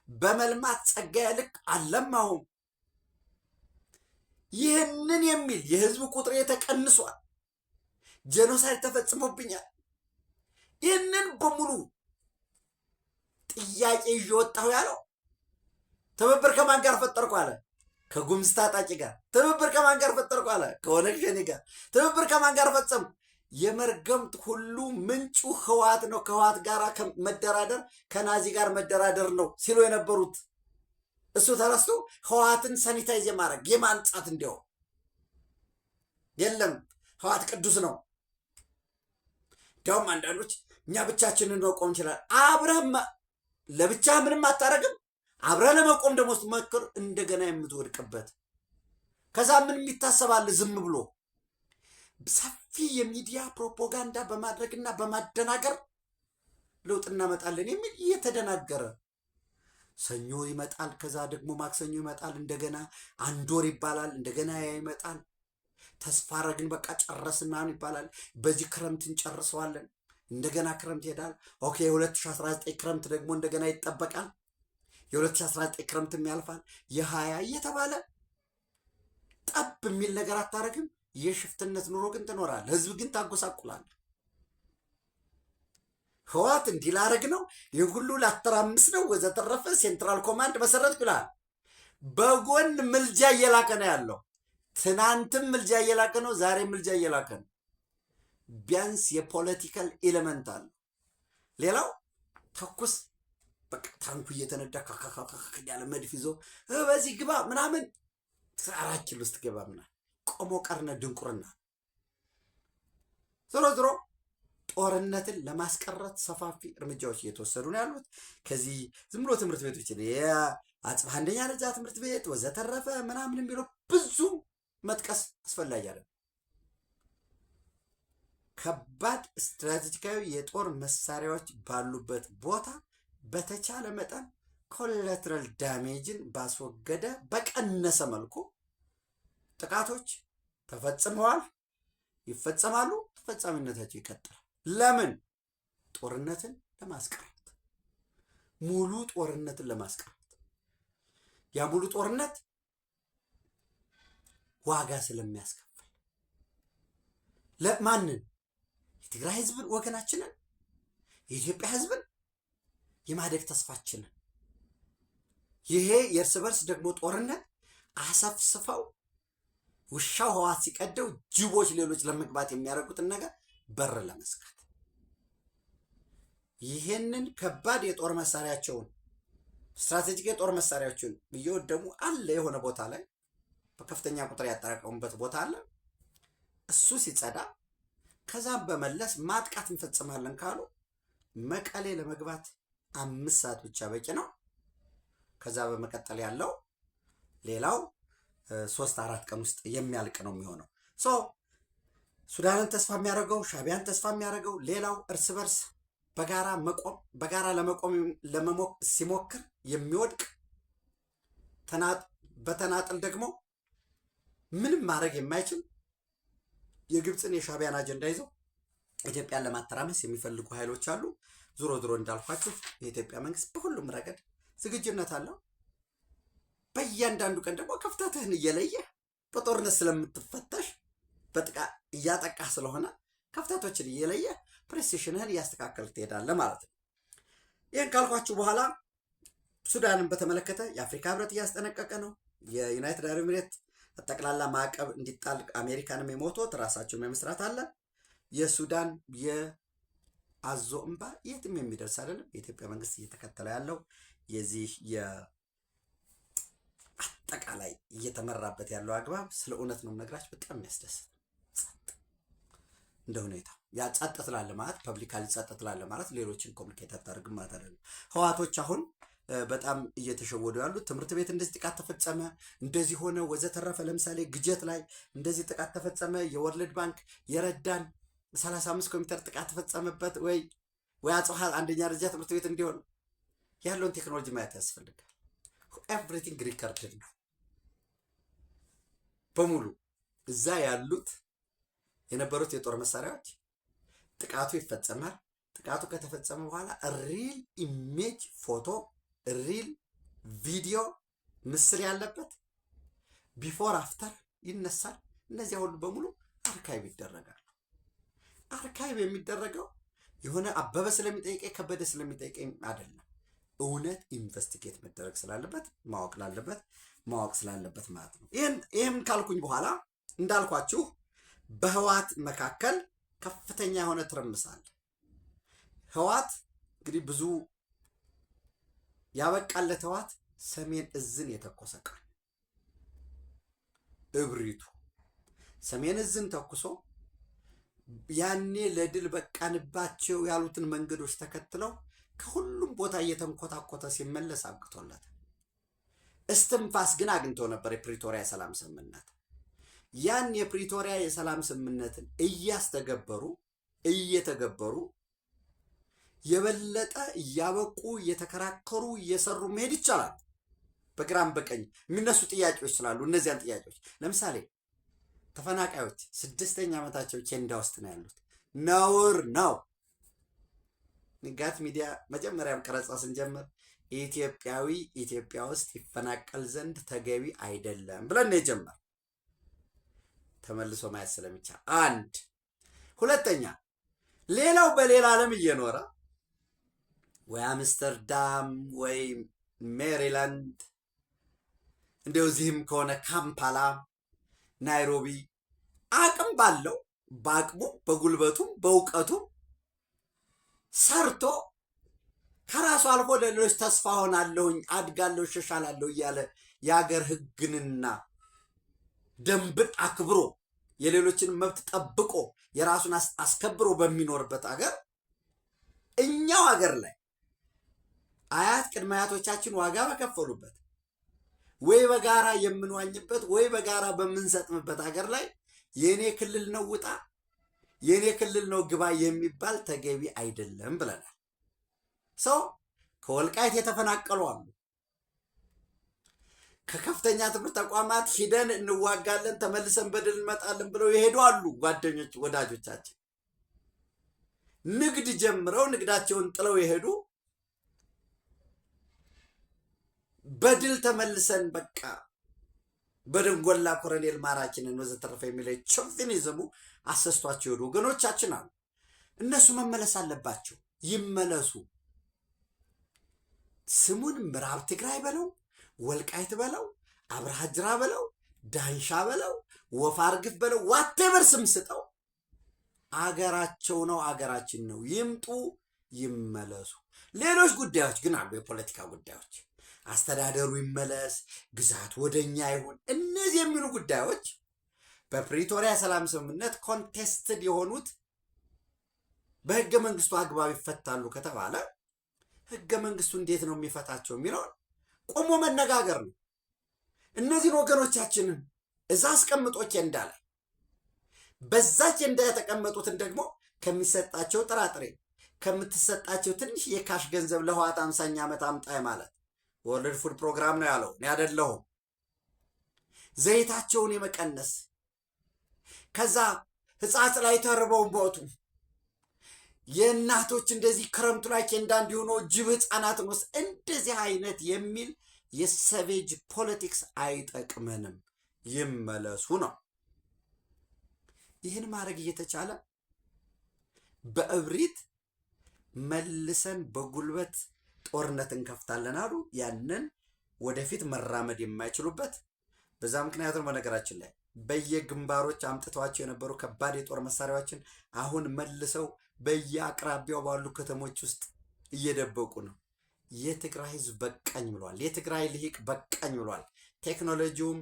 በመልማት ጸጋዬ ልክ አልለማሁም። ይህንን የሚል የህዝብ ቁጥር ተቀንሷል፣ ጄኖሳይድ ተፈጽሞብኛል። ይህንን በሙሉ ጥያቄ ይዤ ወጣሁ ያለው ትብብር ከማን ጋር ፈጠርኩ አለ? ከጉምዝ ታጣቂ ጋር። ትብብር ከማን ጋር ፈጠርኩ አለ? ከኦነግ ሸኔ ጋር። ትብብር ከማን ጋር ፈጸምኩ? የመርገምት ሁሉ ምንጩ ህወሓት ነው። ከህወሓት ጋር መደራደር ከናዚ ጋር መደራደር ነው ሲሉ የነበሩት እሱ ተረስቶ ህወሓትን ሳኒታይዝ የማድረግ የማንጻት እንዲያው የለም ህወሓት ቅዱስ ነው። እንዲያውም አንዳንዶች እኛ ብቻችንን መቆም እንችላለን። አብረህም ለብቻ ምንም አታረግም። አብረህ ለመቆም ደግሞ ስትሞክር እንደገና የምትወድቅበት ከዛ ምን የሚታሰባል? ዝም ብሎ ሰፊ የሚዲያ ፕሮፓጋንዳ በማድረግና በማደናገር ለውጥ እናመጣለን የሚል እየተደናገረ ሰኞ ይመጣል፣ ከዛ ደግሞ ማክሰኞ ይመጣል፣ እንደገና አንድ ወር ይባላል፣ እንደገና ያ ይመጣል። ተስፋ አረግን በቃ ጨረስና ይባላል። በዚህ ክረምት እንጨርሰዋለን፣ እንደገና ክረምት ይሄዳል። ኦኬ 2019 ክረምት ደግሞ እንደገና ይጠበቃል። የ2019 ክረምትም ያልፋል። የ20 እየተባለ ጠብ የሚል ነገር አታረግም። የሽፍትነት ኑሮ ግን ትኖራል። ህዝብ ግን ታጎሳቁላል። ህወሓት እንዲህ ላረግ ነው፣ ይህ ሁሉ ላተራምስ ነው፣ ወዘተረፈ ሴንትራል ኮማንድ መሰረት ብላል። በጎን ምልጃ እየላከ ነው ያለው። ትናንትም ምልጃ እየላከ ነው፣ ዛሬም ምልጃ እየላከ ነው። ቢያንስ የፖለቲካል ኤሌመንት አለ። ሌላው ተኩስ በቃ ታንኩ እየተነዳ ያለ መድፍ ይዞ በዚህ ግባ ምናምን 4 ኪሎ ውስጥ ገባ ምናምን ቆሞ ቀርነ ድንቁርና። ዞሮ ዞሮ ጦርነትን ለማስቀረት ሰፋፊ እርምጃዎች እየተወሰዱ ነው ያሉት። ከዚህ ዝም ብሎ ትምህርት ቤቶች የአጽብሃ አንደኛ ደረጃ ትምህርት ቤት ወዘተረፈ ምናምን የሚለው ብዙ መጥቀስ አስፈላጊ አይደለም። ከባድ ስትራቴጂካዊ የጦር መሳሪያዎች ባሉበት ቦታ በተቻለ መጠን ኮላተራል ዳሜጅን ባስወገደ በቀነሰ መልኩ ጥቃቶች ተፈጽመዋል፣ ይፈጸማሉ፣ ተፈጻሚነታቸው ይቀጥላል። ለምን? ጦርነትን ለማስቀረት፣ ሙሉ ጦርነትን ለማስቀረት። ያ ሙሉ ጦርነት ዋጋ ስለሚያስከፍል ለማንን? የትግራይ ህዝብን፣ ወገናችንን፣ የኢትዮጵያ ህዝብን፣ የማደግ ተስፋችንን። ይሄ የእርስ በርስ ደግሞ ጦርነት አሰፍስፈው ውሻው ህዋት ሲቀደው ጅቦች ሌሎች ለመግባት የሚያደርጉትን ነገር በር ለመዝጋት ይሄንን ከባድ የጦር መሳሪያቸውን ስትራቴጂክ የጦር መሳሪያቸውን እየወደሙ አለ የሆነ ቦታ ላይ በከፍተኛ ቁጥር ያጠራቀሙበት ቦታ አለ። እሱ ሲጸዳ ከዛም በመለስ ማጥቃት እንፈጽማለን ካሉ መቀሌ ለመግባት 5 ሰዓት ብቻ በቂ ነው። ከዛ በመቀጠል ያለው ሌላው 3-4 ቀን ውስጥ የሚያልቅ ነው የሚሆነው። ሱዳንን ተስፋ የሚያደርገው ሻዕቢያን ተስፋ የሚያደርገው ሌላው እርስ በርስ በጋራ ለመሞቅ ሲሞክር የሚወድቅ በተናጥል ደግሞ ምንም ማድረግ የማይችል የግብፅን የሻዕቢያን አጀንዳ ይዘው ኢትዮጵያን ለማተራመስ የሚፈልጉ ኃይሎች አሉ። ዞሮ ዞሮ እንዳልኳችሁ የኢትዮጵያ መንግስት በሁሉም ረገድ ዝግጁነት አለው። በእያንዳንዱ ቀን ደግሞ ክፍተትህን እየለየ በጦርነት ስለምትፈተሽ እያጠቃ ስለሆነ ክፍተቶችን እየለየ ፕሬሲሽንህን እያስተካከል ትሄዳለህ ማለት ነው። ይህን ካልኳችሁ በኋላ ሱዳንን በተመለከተ የአፍሪካ ህብረት እያስጠነቀቀ ነው። የዩናይትድ አረብ ኤሚሬት ጠቅላላ ማዕቀብ እንዲጣል አሜሪካንም የሞቶት ራሳቸውን የመስራት አለ። የሱዳን የአዞ እንባ የትም የሚደርስ አይደለም። የኢትዮጵያ መንግስት እየተከተለ ያለው የዚህ አጠቃላይ እየተመራበት ያለው አግባብ ስለ እውነት ነው ነግራችሁ በጣም የሚያስደስት እንደ ሁኔታ ያ ጸጥ ትላለ ማለት ፐብሊካሊ ጸጥ ትላለ ማለት ሌሎችን ኮሚኒኬት አታደርግም ማለት አይደለም። ህዋቶች አሁን በጣም እየተሸወዱ ያሉት ትምህርት ቤት እንደዚህ ጥቃት ተፈጸመ እንደዚህ ሆነ ወዘተረፈ። ለምሳሌ ግጀት ላይ እንደዚህ ጥቃት ተፈጸመ፣ የወርልድ ባንክ የረዳን 35 ኮምፒውተር ጥቃት ተፈጸመበት ወይ አጽብሃ አንደኛ ደረጃ ትምህርት ቤት እንዲሆን ያለውን ቴክኖሎጂ ማየት ያስፈልጋል። ኤቭሪቲንግ ሪከርድድ ነው በሙሉ እዛ ያሉት የነበሩት የጦር መሳሪያዎች። ጥቃቱ ይፈጸማል። ጥቃቱ ከተፈጸመ በኋላ ሪል ኢሜጅ ፎቶ፣ ሪል ቪዲዮ፣ ምስል ያለበት ቢፎር አፍተር ይነሳል። እነዚያ ሁሉ በሙሉ አርካይቭ ይደረጋሉ። አርካይቭ የሚደረገው የሆነ አበበ ስለሚጠይቀኝ ከበደ ስለሚጠይቀኝ አይደለም። እውነት ኢንቨስቲጌት መደረግ ስላለበት ማወቅ ስላለበት ማለት ነው። ይህን ካልኩኝ በኋላ እንዳልኳችሁ በህዋት መካከል ከፍተኛ የሆነ ትርምስ አለ። ህዋት እንግዲህ ብዙ ያበቃለት ህዋት ሰሜን እዝን የተኮሰ ቀን እብሪቱ ሰሜን እዝን ተኩሶ ያኔ ለድል በቃንባቸው ያሉትን መንገዶች ተከትለው ከሁሉም ቦታ እየተንኮታኮተ ሲመለስ አብቅቶለት እስትንፋስ ግን አግኝቶ ነበር የፕሪቶሪያ የሰላም ስምምነት። ያን የፕሪቶሪያ የሰላም ስምምነትን እየተገበሩ የበለጠ እያበቁ እየተከራከሩ እየሰሩ መሄድ ይቻላል። በግራም በቀኝ የሚነሱ ጥያቄዎች ስላሉ እነዚያን ጥያቄዎች ለምሳሌ ተፈናቃዮች 6ኛ ዓመታቸው ኬንዳ ውስጥ ነው ያሉት። ነውር ነው። ንጋት ሚዲያ መጀመሪያም ቀረጻ ስንጀምር ኢትዮጵያዊ ኢትዮጵያ ውስጥ ይፈናቀል ዘንድ ተገቢ አይደለም ብለን ነው የጀመር። ተመልሶ ማየት ስለሚቻል አንድ ሁለተኛ ሌላው በሌላ ዓለም እየኖረ ወይ አምስተርዳም ወይ ሜሪላንድ እንደዚህም ከሆነ ካምፓላ ናይሮቢ አቅም ባለው በአቅሙ በጉልበቱ በእውቀቱ ሰርቶ ከራሱ አልፎ ለሌሎች ተስፋ ሆናለሁኝ፣ አድጋለሁ፣ እሸሻላለሁ እያለ የሀገር ሕግንና ደንብን አክብሮ የሌሎችን መብት ጠብቆ የራሱን አስከብሮ በሚኖርበት ሀገር እኛው ሀገር ላይ አያት ቅድመ አያቶቻችን ዋጋ በከፈሉበት ወይ በጋራ የምንዋኝበት ወይ በጋራ በምንሰጥምበት ሀገር ላይ የኔ ክልል ነው ውጣ፣ የኔ ክልል ነው ግባ የሚባል ተገቢ አይደለም ብለናል። ሰው ከወልቃይት የተፈናቀሉ አሉ። ከከፍተኛ ትምህርት ተቋማት ሂደን እንዋጋለን ተመልሰን በድል እንመጣለን ብለው የሄዱ አሉ። ጓደኞች፣ ወዳጆቻችን ንግድ ጀምረው ንግዳቸውን ጥለው የሄዱ በድል ተመልሰን በቃ በደንጎላ ኮሎኔል ማራኪንን ወዘተረፈ የሚለው ሾቪኒዝሙ አሰስቷቸው የሄዱ ወገኖቻችን አሉ። እነሱ መመለስ አለባቸው። ይመለሱ። ስሙን ምዕራብ ትግራይ በለው፣ ወልቃይት በለው፣ አብርሃ ጅራ በለው፣ ዳንሻ በለው፣ ወፋር ግፍ በለው፣ ዋቴቨር ስም ስጠው፣ አገራቸው ነው፣ አገራችን ነው። ይምጡ፣ ይመለሱ። ሌሎች ጉዳዮች ግን አሉ። የፖለቲካ ጉዳዮች፣ አስተዳደሩ ይመለስ፣ ግዛት ወደኛ ይሁን፣ እነዚህ የሚሉ ጉዳዮች በፕሪቶሪያ ሰላም ስምምነት ኮንቴስትድ የሆኑት በህገ መንግስቱ አግባብ ይፈታሉ ከተባለ ህገ መንግስቱ እንዴት ነው የሚፈታቸው የሚለውን ቆሞ መነጋገር ነው። እነዚህን ወገኖቻችንን እዛ አስቀምጦ ኬንዳ ላይ በዛ ኬንዳ የተቀመጡትን ደግሞ ከሚሰጣቸው ጥራጥሬ ከምትሰጣቸው ትንሽ የካሽ ገንዘብ ለህዋት 50ኛ ዓመት አምጣይ ማለት ወርልድ ፉድ ፕሮግራም ነው ያለው፣ እኔ አይደለሁም። ዘይታቸውን የመቀነስ ከዛ ህጻጽ ላይ ተርበው ሞቱ። የእናቶች እንደዚህ ክረምቱ ላይ ኬንዳ እንዲሆኑ ጅብ ህፃናትን ውስጥ እንደዚህ አይነት የሚል የሰቬጅ ፖለቲክስ አይጠቅመንም፣ ይመለሱ ነው። ይህን ማድረግ እየተቻለ በእብሪት መልሰን በጉልበት ጦርነት እንከፍታለን አሉ። ያንን ወደፊት መራመድ የማይችሉበት በዛ ምክንያት ነው። በነገራችን ላይ በየግንባሮች አምጥተዋቸው የነበሩ ከባድ የጦር መሳሪያዎችን አሁን መልሰው በየአቅራቢያው ባሉ ከተሞች ውስጥ እየደበቁ ነው። የትግራይ ህዝብ በቃኝ ብሏል። የትግራይ ልሂቅ በቃኝ ብሏል። ቴክኖሎጂውም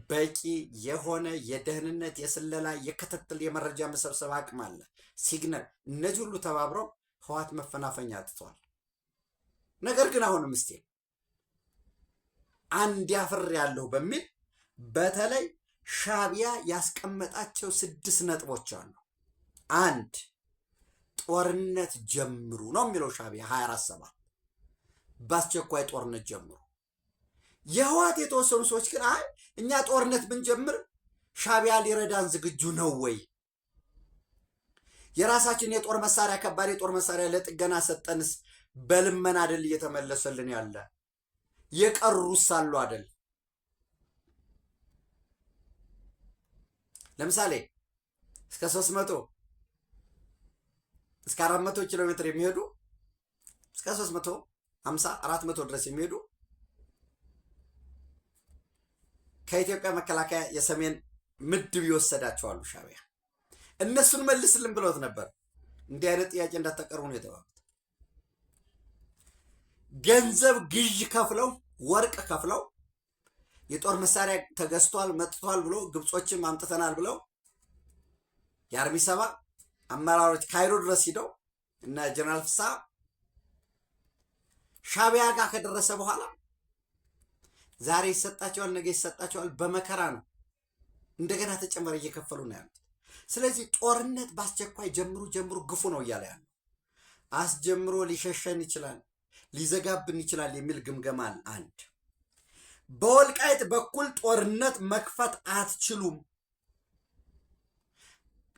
በቂ የሆነ የደህንነት፣ የስለላ፣ የክትትል፣ የመረጃ መሰብሰብ አቅም አለ። ሲግናል፣ እነዚህ ሁሉ ተባብረው ህዋት መፈናፈኛ አጥተዋል። ነገር ግን አሁንም ስቲል አንድ ያፍር ያለው በሚል በተለይ ሻዕቢያ ያስቀመጣቸው 6 ነጥቦች አሉ። 1 ጦርነት ጀምሩ ነው የሚለው ሻዕቢያ 24/7 በአስቸኳይ ጦርነት ጀምሩ። የህዋት የተወሰኑ ሰዎች ግን አይ እኛ ጦርነት ብንጀምር ሻዕቢያ ሊረዳን ዝግጁ ነው ወይ? የራሳችን የጦር መሳሪያ ከባድ የጦር መሳሪያ ለጥገና ሰጠንስ በልመና አይደል እየተመለሰልን ያለ? የቀሩስ አሉ አይደል? ለምሳሌ እስከ 300 እስከ 400 ኪሎ ሜትር የሚሄዱ እስከ 350 400 ድረስ የሚሄዱ ከኢትዮጵያ መከላከያ የሰሜን ምድብ ይወሰዳቸዋሉ ሻዕቢያ። እነሱን መልስልን ብሎት ነበር። እንዲህ አይነት ጥያቄ እንዳታቀርቡ ነው የተባሉት። ገንዘብ ግዥ ከፍለው ወርቅ ከፍለው የጦር መሳሪያ ተገዝቷል መጥቷል ብሎ ግብጾችም አምጥተናል ብለው የአርሚ 7 አመራሮች ካይሮ ድረስ ሂደው እና ጀነራል ፍሳ ሻዕቢያ ጋር ከደረሰ በኋላ ዛሬ ይሰጣቸዋል፣ ነገ ይሰጣቸዋል። በመከራ ነው እንደገና ተጨመረ እየከፈሉ ነው ያሉት። ስለዚህ ጦርነት በአስቸኳይ ጀምሩ ግፉ ነው እያለ ያለው። አስጀምሮ ሊሸሸን ይችላል፣ ሊዘጋብን ይችላል የሚል ግምገማል። 1 በወልቃይት በኩል ጦርነት መክፈት አትችሉም።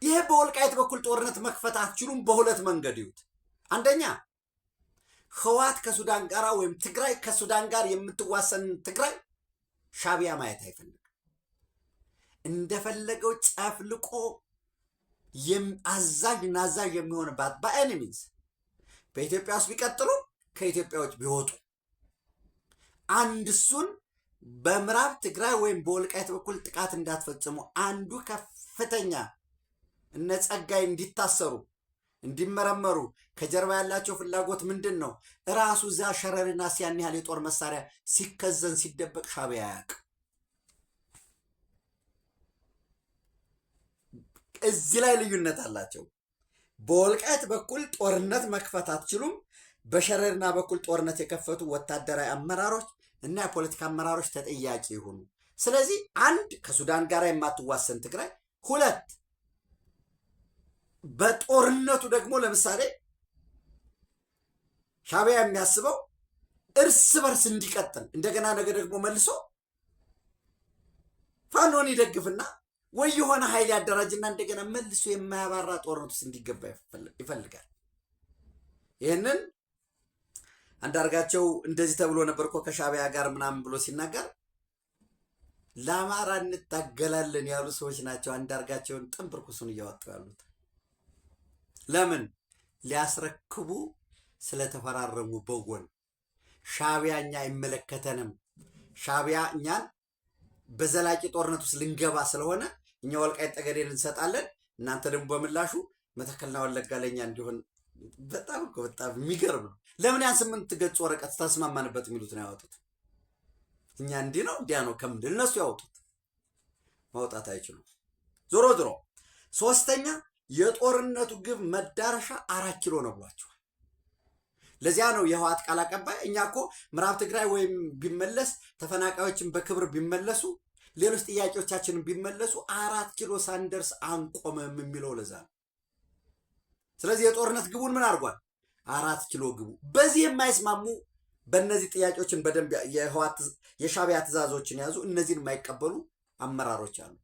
ይሄ በወልቃይት በኩል ጦርነት መክፈት አትችሉም በሁለት መንገድ ይዩት። አንደኛ ህዋት ከሱዳን ጋር ወይም ትግራይ ከሱዳን ጋር የምትዋሰን ትግራይ ሻዕቢያ ማየት አይፈልግም። እንደፈለገው ጨፍልቆ አዛዥ ናዛዥ የሚሆንባት በአኒ ሚንስ በኢትዮጵያ ውስጥ ቢቀጥሉ ከኢትዮጵያ ውጭ ቢወጡ አንድ እሱን በምዕራብ ትግራይ ወይም በወልቃይት በኩል ጥቃት እንዳትፈጽሙ አንዱ ከፍተኛ እነ ጸጋይ እንዲታሰሩ እንዲመረመሩ ከጀርባ ያላቸው ፍላጎት ምንድን ነው? እራሱ እዛ ሸረሪና ያን ያህል የጦር መሳሪያ ሲከዘን ሲደበቅ ሻዕቢያ አያውቅም። እዚህ ላይ ልዩነት አላቸው። በወልቃይት በኩል ጦርነት መክፈት አትችሉም። በሸረሪና በኩል ጦርነት የከፈቱ ወታደራዊ አመራሮች እና የፖለቲካ አመራሮች ተጠያቂ ይሁኑ። ስለዚህ አንድ ከሱዳን ጋር የማትዋሰን ትግራይ፣ ሁለት በጦርነቱ ደግሞ ለምሳሌ ሻዕቢያ የሚያስበው እርስ በርስ እንዲቀጥል እንደገና ነገ ደግሞ መልሶ ፋኖን ይደግፍና ወይ የሆነ ኃይል ያደራጅና እንደገና መልሶ የማያባራ ጦርነት ውስጥ እንዲገባ ይፈልጋል። ይህንን አንዳርጋቸው እንደዚህ ተብሎ ነበር እኮ ከሻዕቢያ ጋር ምናምን ብሎ ሲናገር ለአማራ እንታገላለን ያሉ ሰዎች ናቸው አንዳርጋቸውን ጥንብርኩሱን እያወጡ ያሉት። ለምን? ሊያስረክቡ ስለተፈራረሙ በጎን ሻዕቢያ እኛ አይመለከተንም፣ ሻዕቢያ እኛን በዘላቂ ጦርነት ውስጥ ልንገባ ስለሆነ እኛ ወልቃይት ጠገዴን እንሰጣለን፣ እናንተ ደግሞ በምላሹ መተከልና ወለጋ ለኛ እንዲሆን። በጣም የሚገርም ነው። ለምን ያን 8 ገጽ ወረቀት ተስማማንበት የሚሉት ነው ያወጡት? እኛ እንዲህ ነው እንዲያ ነው ከምንድን እነሱ ያወጡት ማውጣት አይችሉም። ዞሮ ዞሮ ሶስተኛ የጦርነቱ ግብ መዳረሻ 4 ኪሎ ነው ብሏቸዋል። ለዚያ ነው የህወሓት ቃል አቀባይ እኛ እኮ ምዕራብ ትግራይ ወይም ቢመለስ ተፈናቃዮችን በክብር ቢመለሱ ሌሎች ጥያቄዎቻችንን ቢመለሱ 4 ኪሎ ሳንደርስ አንቆመም የሚለው ለዛ ነው። ስለዚህ የጦርነት ግቡን ምን አድርጓል? 4 ኪሎ ግቡ። በዚህ የማይስማሙ በእነዚህ ጥያቄዎችን በደንብ የሻዕቢያ ትእዛዞችን ያዙ እነዚህን የማይቀበሉ አመራሮች አሉ።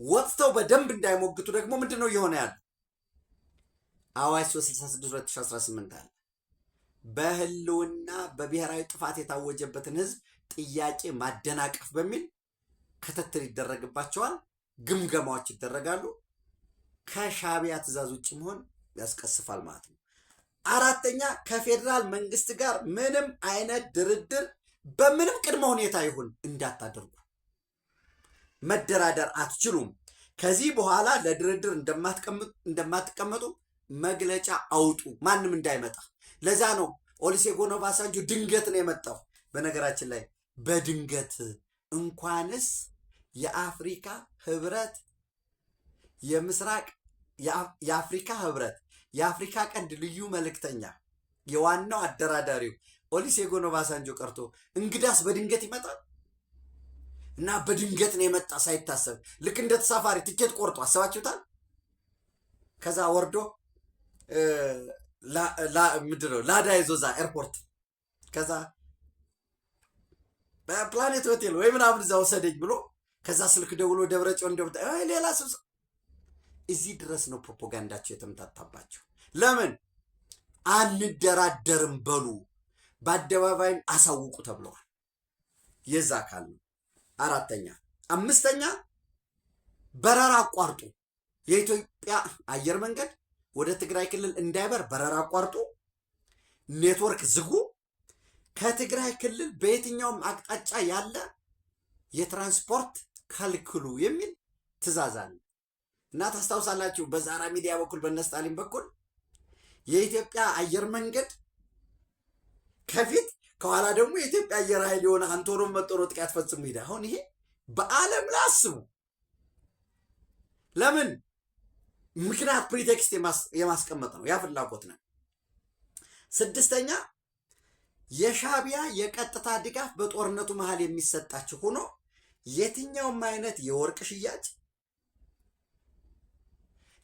ወጥተው በደንብ እንዳይሞግቱ ደግሞ ምንድን ነው እየሆነ ያለ? አዋጅ 366/2018 አለ። በህልውና በብሔራዊ ጥፋት የታወጀበትን ህዝብ ጥያቄ ማደናቀፍ በሚል ክትትል ይደረግባቸዋል፣ ግምገማዎች ይደረጋሉ። ከሻዕቢያ ትእዛዝ ውጭ መሆን ያስቀስፋል ማለት ነው። አራተኛ ከፌዴራል መንግስት ጋር ምንም አይነት ድርድር በምንም ቅድመ ሁኔታ ይሁን እንዳታደርጉ፣ መደራደር አትችሉም። ከዚህ በኋላ ለድርድር እንደማትቀመጡ መግለጫ አውጡ፣ ማንም እንዳይመጣ። ለዛ ነው ኦሉሴጉን ኦባሳንጆ ድንገት ነው የመጣው። በነገራችን ላይ በድንገት እንኳንስ የአፍሪካ ህብረት የምስራቅ የአፍሪካ ህብረት የአፍሪካ ቀንድ ልዩ መልእክተኛ የዋናው አደራዳሪው ኦሉሴጉን ኦባሳንጆ ቀርቶ እንግዳስ በድንገት ይመጣል። እና በድንገት ነው የመጣ ሳይታሰብ፣ ልክ እንደ ተሳፋሪ ትኬት ቆርጦ አሰባችሁታል። ከዛ ወርዶ ምንድነው ላዳ ይዞዛ ኤርፖርት፣ ከዛ በፕላኔት ሆቴል ወይ ምናምን እዛ ወሰደኝ ብሎ ከዛ ስልክ ደውሎ ደብረጽዮን እንደምታ ሌላ ስብሰባ። እዚህ ድረስ ነው ፕሮፓጋንዳቸው የተምታታባቸው። ለምን አንደራደርም በሉ በአደባባይም አሳውቁ ተብለዋል። የዛ አካል ነው። አራተኛ አምስተኛ በረራ አቋርጡ። የኢትዮጵያ አየር መንገድ ወደ ትግራይ ክልል እንዳይበር በረራ አቋርጡ፣ ኔትወርክ ዝጉ፣ ከትግራይ ክልል በየትኛውም አቅጣጫ ያለ የትራንስፖርት ከልክሉ የሚል ትእዛዝ አለ። እና ታስታውሳላችሁ በዛራ ሚዲያ በኩል በነስጣሊን በኩል የኢትዮጵያ አየር መንገድ ከፊት ከኋላ ደግሞ የኢትዮጵያ አየር ኃይል የሆነ አንቶኖም መጥቶ ጥቃት ፈጽሞ ሄደ። አሁን ይሄ በዓለም ላይ አስቡ። ለምን? ምክንያት ፕሪቴክስት የማስቀመጥ ነው፣ ያ ፍላጎት ነው። ስድስተኛ የሻዕቢያ የቀጥታ ድጋፍ በጦርነቱ መሃል የሚሰጣችሁ ሆኖ የትኛውም አይነት የወርቅ ሽያጭ፣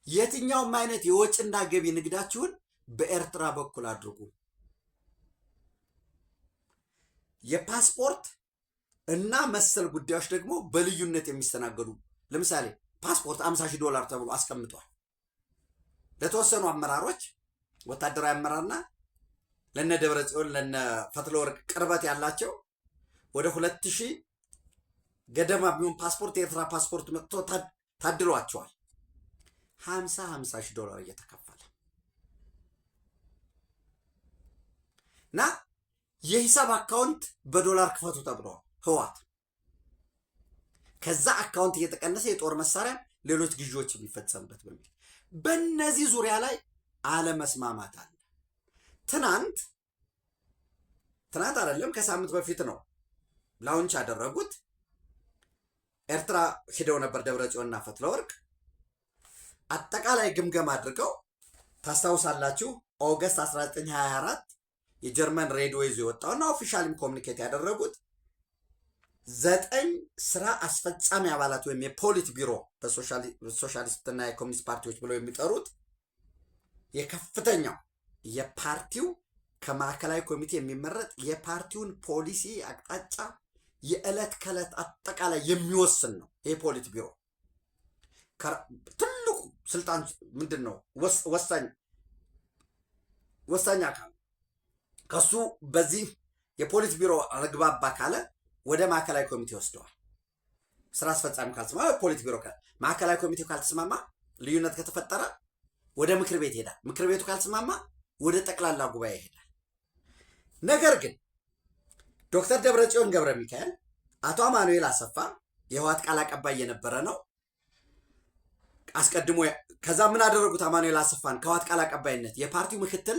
የትኛውም አይነት የወጭና ገቢ ንግዳችሁን በኤርትራ በኩል አድርጉ። የፓስፖርት እና መሰል ጉዳዮች ደግሞ በልዩነት የሚስተናገዱ፣ ለምሳሌ ፓስፖርት $50,000 ተብሎ አስቀምጧል። ለተወሰኑ አመራሮች ወታደራዊ አመራርና ለነ ደብረጽዮን ለነ ፈትለወርቅ ቅርበት ያላቸው ወደ 2000 ገደማ ቢሆን ፓስፖርት የኤርትራ ፓስፖርት መጥቶ ታድሏቸዋል። $50,000 እየተከፈለ እና የሂሳብ አካውንት በዶላር ክፈቱ ተብለዋል ህወሓት። ከዛ አካውንት እየተቀነሰ የጦር መሳሪያ ሌሎች ግዢዎች የሚፈጸምበት በሚል በእነዚህ ዙሪያ ላይ አለመስማማት አለ። ትናንት አይደለም ከሳምንት በፊት ነው ላውንች ያደረጉት። ኤርትራ ሂደው ነበር ደብረጽዮንና ፈትለወርቅ። አጠቃላይ ግምገማ አድርገው ታስታውሳላችሁ። ኦገስት 1924 የጀርመን ሬዲዮ ይዞ የወጣውና ኦፊሻልም ኮሚኒኬት ያደረጉት 9 ስራ አስፈጻሚ አባላት ወይም የፖሊት ቢሮ በሶሻሊስትና የኮሚኒስት ፓርቲዎች ብለው የሚጠሩት የከፍተኛው የፓርቲው ከማዕከላዊ ኮሚቴ የሚመረጥ የፓርቲውን ፖሊሲ አቅጣጫ የዕለት ከዕለት አጠቃላይ የሚወስን ነው። ይሄ ፖሊት ቢሮ ትልቁ ስልጣን ምንድን ነው? ወሳኝ አካል ከሱ በዚህ የፖሊት ቢሮ አግባባ ካለ ወደ ማዕከላዊ ኮሚቴ ወስደዋል። ስራ አስፈጻሚ ካልተስማማ ፖሊት ቢሮ ማዕከላዊ ኮሚቴው ካልተስማማ ልዩነት ከተፈጠረ ወደ ምክር ቤት ይሄዳል። ምክር ቤቱ ካልተስማማ ወደ ጠቅላላ ጉባኤ ይሄዳል። ነገር ግን ዶክተር ደብረጽዮን ገብረ ሚካኤል አቶ አማኑኤል አሰፋ የህወሓት ቃል አቀባይ የነበረ ነው አስቀድሞ። ከዛ ምን አደረጉት? አማኑኤል አሰፋን ከህወሓት ቃል አቀባይነት የፓርቲው ምክትል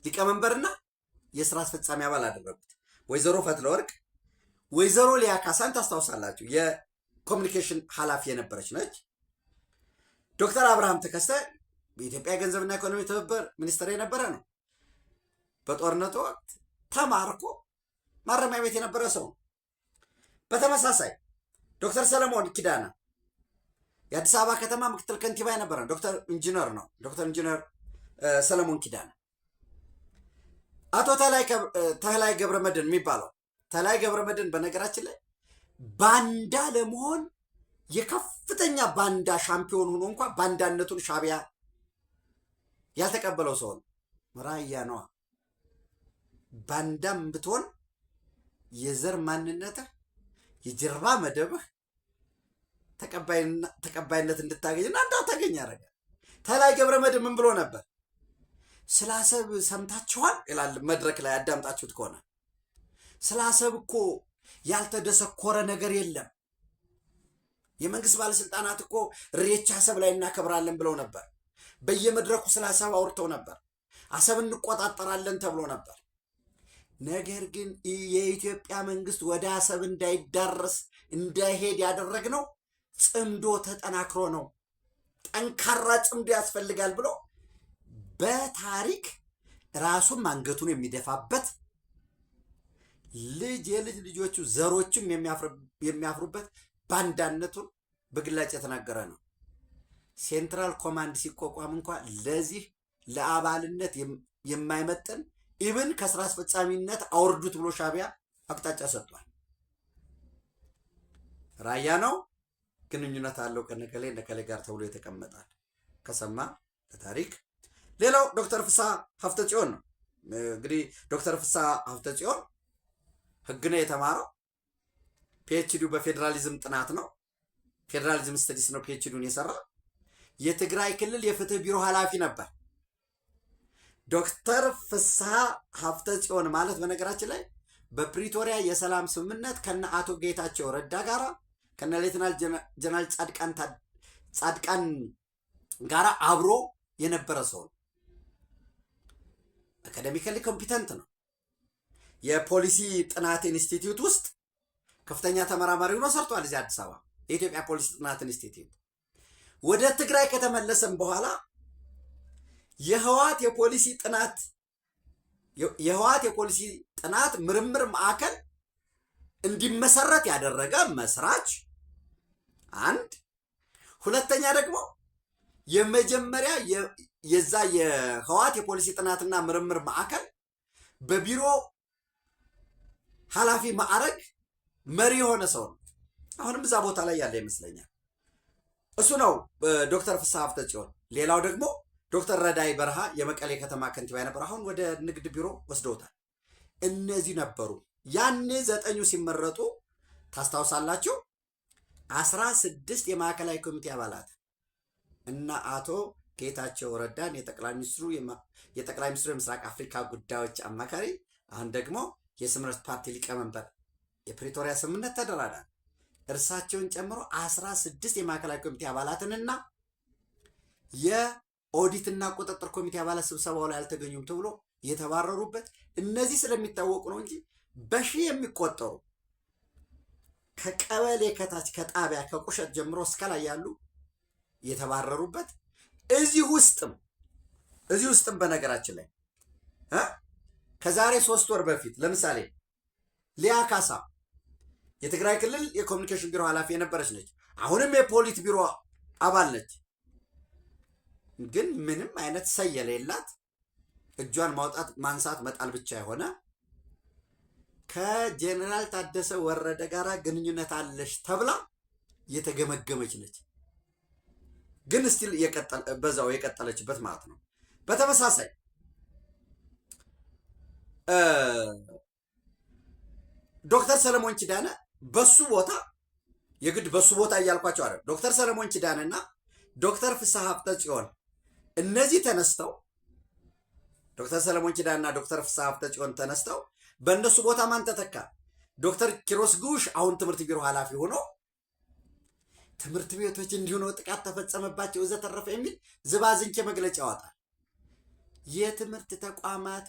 ሊቀመንበርና የስራ አስፈጻሚ አባል አደረጉት። ወይዘሮ ፈትለወርቅ ወይዘሮ ሊያ ካሳን ታስታውሳላችሁ፣ የኮሚኒኬሽን ኃላፊ የነበረች ነች። ዶክተር አብርሃም ተከስተ በኢትዮጵያ ገንዘብና ኢኮኖሚ ትብብር ሚኒስትር የነበረ ነው። በጦርነቱ ወቅት ተማርኮ ማረሚያ ቤት የነበረ ሰው። በተመሳሳይ ዶክተር ሰለሞን ኪዳነ የአዲስ አበባ ከተማ ምክትል ከንቲባ የነበረ ዶክተር ኢንጂነር ሰለሞን ኪዳነ። አቶ ተላይ ገብረመድህን የሚባለው ተላይ ገብረመድህን በነገራችን ላይ ባንዳ ለመሆን የከፍተኛ ባንዳ ሻምፒዮን ሆኖ እንኳን ባንዳነቱን ሻዕቢያ ያልተቀበለው ሰው ነው። ራያ ነዋ። ባንዳም ብትሆን የዘር ማንነትህ የጀርባ መደብህ ተቀባይነት እንድታገኝና እንዳታገኝ ያደርጋል። ተላይ ገብረመድህን ምን ብሎ ነበር? ስለ አሰብ ሰምታችኋል ይላል መድረክ ላይ አዳምጣችሁት ከሆነ። ስለ አሰብ እኮ ያልተደሰኮረ ነገር የለም። የመንግስት ባለስልጣናት እኮ ሬቻ አሰብ ላይ እናከብራለን ብለው ነበር። በየመድረኩ ስለ አሰብ አውርተው ነበር። አሰብ እንቆጣጠራለን ተብሎ ነበር። ነገር ግን የኢትዮጵያ መንግስት ወደ አሰብ እንዳይዳረስ እንዳይሄድ ያደረግነው ጽምዶ ተጠናክሮ ነው። ጠንካራ ጽምዶ ያስፈልጋል ብሎ በታሪክ ራሱም አንገቱን የሚደፋበት የልጅ ልጆቹ ዘሮችም የሚያፍሩበት ባንዳነቱን በግላጭ የተናገረ ነው። ሴንትራል ኮማንድ ሲቋቋም እንኳን ለዚህ ለአባልነት የማይመጥን ኢብን ከስራ አስፈጻሚነት አውርዱት ብሎ ሻዕቢያ አቅጣጫ ሰጥቷል። ራያ ነው ግንኙነት አለው ከነከሌ ጋር ተብሎ የተቀመጣል ከሰማ ለታሪክ። ሌላው ዶክተር ፍስሐ ሀብተጽዮን ነው። እንግዲህ ዶክተር ፍስሐ ሀብተጽዮን ህግ ነው የተማረው። ፒኤችዲው በፌዴራሊዝም ጥናት ነው፣ ፌዴራሊዝም ስተዲስ ነው ፒኤችዲውን የሰራ። የትግራይ ክልል የፍትህ ቢሮ ኃላፊ ነበር። ዶክተር ፍስሐ ሀብተጽዮን ማለት በነገራችን ላይ በፕሪቶሪያ የሰላም ስምምነት ከነ አቶ ጌታቸው ረዳ ጋራ ከነ ሌተናል ጀነራል ጻድቃን ጋራ አብሮ የነበረ ሰው ነው። አካዴሚካሊ ኮምፒተንት ነው። የፖሊሲ ጥናት ኢንስቲትዩት ውስጥ ከፍተኛ ተመራማሪ ሆኖ ሰርቷል። እዚህ አዲስ አበባ የኢትዮጵያ ፖሊሲ ጥናት ኢንስቲትዩት። ወደ ትግራይ ከተመለሰም በኋላ የህወሓት የፖሊሲ ጥናት ምርምር ማዕከል እንዲመሰረት ያደረገ መስራች አንድ። ሁለተኛ ደግሞ የመጀመሪያ የዛ የህወሓት የፖሊሲ ጥናትና ምርምር ማዕከል በቢሮ ኃላፊ ማዕረግ መሪ የሆነ ሰው ነው። አሁንም እዛ ቦታ ላይ ያለ ይመስለኛል። እሱ ነው ዶክተር ፍስሐ ሀብተጽዮን። ሌላው ደግሞ ዶክተር ረዳይ በርሃ የመቀሌ ከተማ ከንቲባ ነበር። አሁን ወደ ንግድ ቢሮ ወስደውታል። እነዚህ ነበሩ ያኔ 9 ሲመረጡ ታስታውሳላችሁ። 16 የማዕከላዊ ኮሚቴ አባላት እና አቶ ጌታቸው ረዳን የጠቅላይ ሚኒስትሩ የምስራቅ አፍሪካ ጉዳዮች አማካሪ፣ አሁን ደግሞ የስምረት ፓርቲ ሊቀመንበር፣ የፕሪቶሪያ ስምምነት ተደራዳሪ እርሳቸውን ጨምሮ 16 የማዕከላዊ ኮሚቴ አባላትንና ኦዲትና ቁጥጥር ኮሚቴ አባላት ስብሰባው ላይ አልተገኙም ተብሎ የተባረሩበት እነዚህ ስለሚታወቁ ነው እንጂ በሺህ የሚቆጠሩ ከቀበሌ ከታች ከጣቢያ ከቁሸት ጀምሮ እስከ ላይ ያሉ የተባረሩበት እዚህ ውስጥም በነገራችን ላይ ከዛሬ 3 ወር በፊት ለምሳሌ ሊያ ካሳ የትግራይ ክልል የኮሚኒኬሽን ቢሮ ኃላፊ የነበረች ነች። አሁንም የፖሊት ቢሮ አባል ነች። ግን ምንም አይነት ሰይ የሌላት እጇን ማውጣት ማንሳት መጣል ብቻ የሆነ ከጀነራል ታደሰ ወረደ ጋር ግንኙነት አለሽ ተብላ የተገመገመች ነች። ግን ስቲል በዛው የቀጠለችበት ማለት ነው። በተመሳሳይ ዶክተር ሰለሞን ኪዳነ በሱ ቦታ የግድ በሱ ቦታ እያልኳቸው አይደል። ዶክተር ሰለሞን ኪዳነና ዶክተር ፍስሐ ሀብተጽዮን እነዚህ ተነስተው ዶክተር ሰለሞን ኪዳነና ዶክተር ፍስሐ ሀብተጽዮን ተነስተው በእነሱ ቦታ ማን ተተካ? ዶክተር ኪሮስ ጉሽ አሁን ትምህርት ቢሮ ኃላፊ ሆኖ ትምህርት ቤቶች እንዲሆኑ ጥቃት ተፈጸመባቸው ዘተረፈ የሚል ዝባዝንኬ መግለጫ ያወጣል። የትምህርት ተቋማት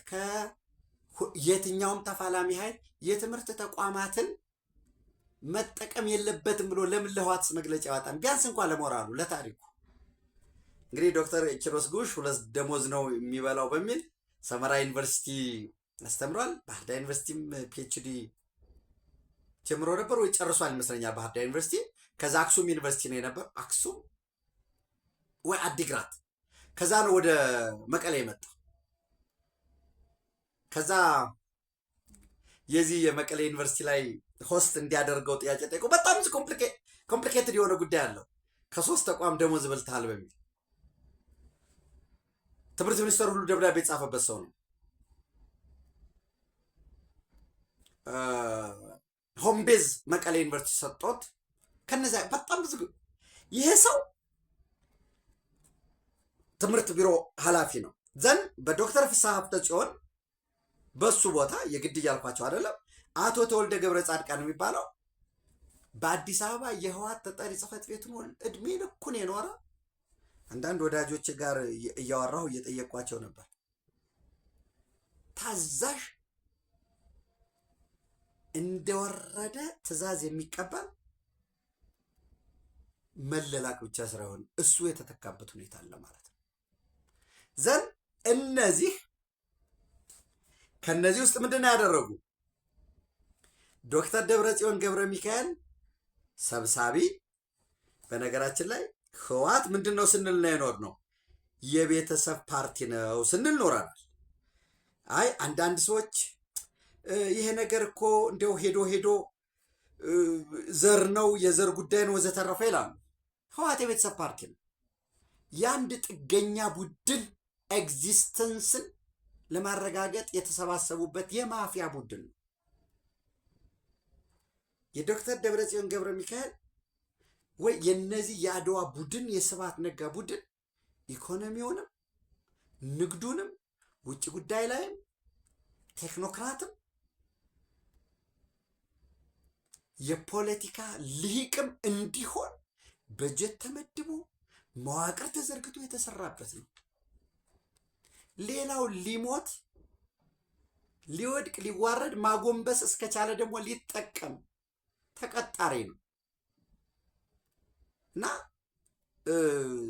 የትኛውም ተፋላሚ ኃይል የትምህርት ተቋማትን መጠቀም የለበትም ብሎ ለምን ለህዋትስ መግለጫ ያወጣል? ቢያንስ እንኳን ለሞራሉ ለታሪኩ። እንግዲህ ዶክተር ኪሮስ ጉሽ 2 ደሞዝ ነው የሚበላው በሚል ሰመራ ዩኒቨርሲቲ አስተምሯል። ባህር ዳር ዩኒቨርሲቲም ፒኤችዲ ጀምሮ ነበር ወይ ጨርሷል ይመስለኛል ባህር ዳር ዩኒቨርሲቲ። ከዛ አክሱም ዩኒቨርሲቲ ነው የነበር አክሱም ወይ አዲግራት። ከዛ ነው ወደ መቀሌ የመጣው። ከዛ የዚህ የመቀሌ ዩኒቨርሲቲ ላይ ሆስት እንዲያደርገው ጥያቄ ጠይቆ በጣም ኮምፕሊኬትድ የሆነ ጉዳይ አለው ከ3 ተቋም ደሞዝ በልተሃል በሚል ትምህርት ሚኒስተር ሁሉ ደብዳቤ የጻፈበት ሰው ነው። ሆምቤዝ መቀሌ ዩኒቨርሲቲ ሰጥቶት ከነዛ በጣም ብዙ ይሄ ሰው ትምህርት ቢሮ ኃላፊ ነው። ዘን በዶክተር ፍስሐ ሀብተጽዮን በሱ ቦታ የግድ እያልኳቸው አይደለም አቶ ተወልደ ገብረ ጻድቃን የሚባለው በአዲስ አበባ የህወሓት ተጠሪ ጽህፈት ቤቱን እድሜ ልኩን የኖረ አንዳንድ ወዳጆች ጋር እያወራሁ እየጠየቋቸው ነበር። ታዛዥ እንደወረደ ትዕዛዝ የሚቀበል መለላቅ ብቻ ሳይሆን እሱ የተተካበት ሁኔታ አለ ማለት ነው። ዘን ከነዚህ ውስጥ ምንድን ነው ያደረጉ? ዶክተር ደብረጽዮን ገብረ ሚካኤል ሰብሳቢ። በነገራችን ላይ ህወሓት ምንድን ነው ስንል ነው የኖር ነው የቤተሰብ ፓርቲ ነው ስንል ኖረናል። አይ አንዳንድ ሰዎች ይሄ ነገር እኮ እንደው ሄዶ ዘር ነው የዘር ጉዳይ ነው ወዘተረፈ ይላሉ። ህወሓት የቤተሰብ ፓርቲ ነው። የአንድ ጥገኛ ቡድን ኤግዚስተንስን ለማረጋገጥ የተሰባሰቡበት የማፊያ ቡድን ነው። የዶክተር ደብረጽዮን ገብረ ሚካኤል ወይ የነዚህ የአድዋ ቡድን የስብሐት ነጋ ቡድን ኢኮኖሚውንም ንግዱንም ውጭ ጉዳይ ላይም ቴክኖክራትም የፖለቲካ ልሂቅም እንዲሆን በጀት ተመድቦ መዋቅር ተዘርግቶ የተሰራበት ነው። ሌላው ሊሞት ሊወድቅ ሊዋረድ ማጎንበስ እስከቻለ ደግሞ ሊጠቀም ተቀጣሪ ነው እና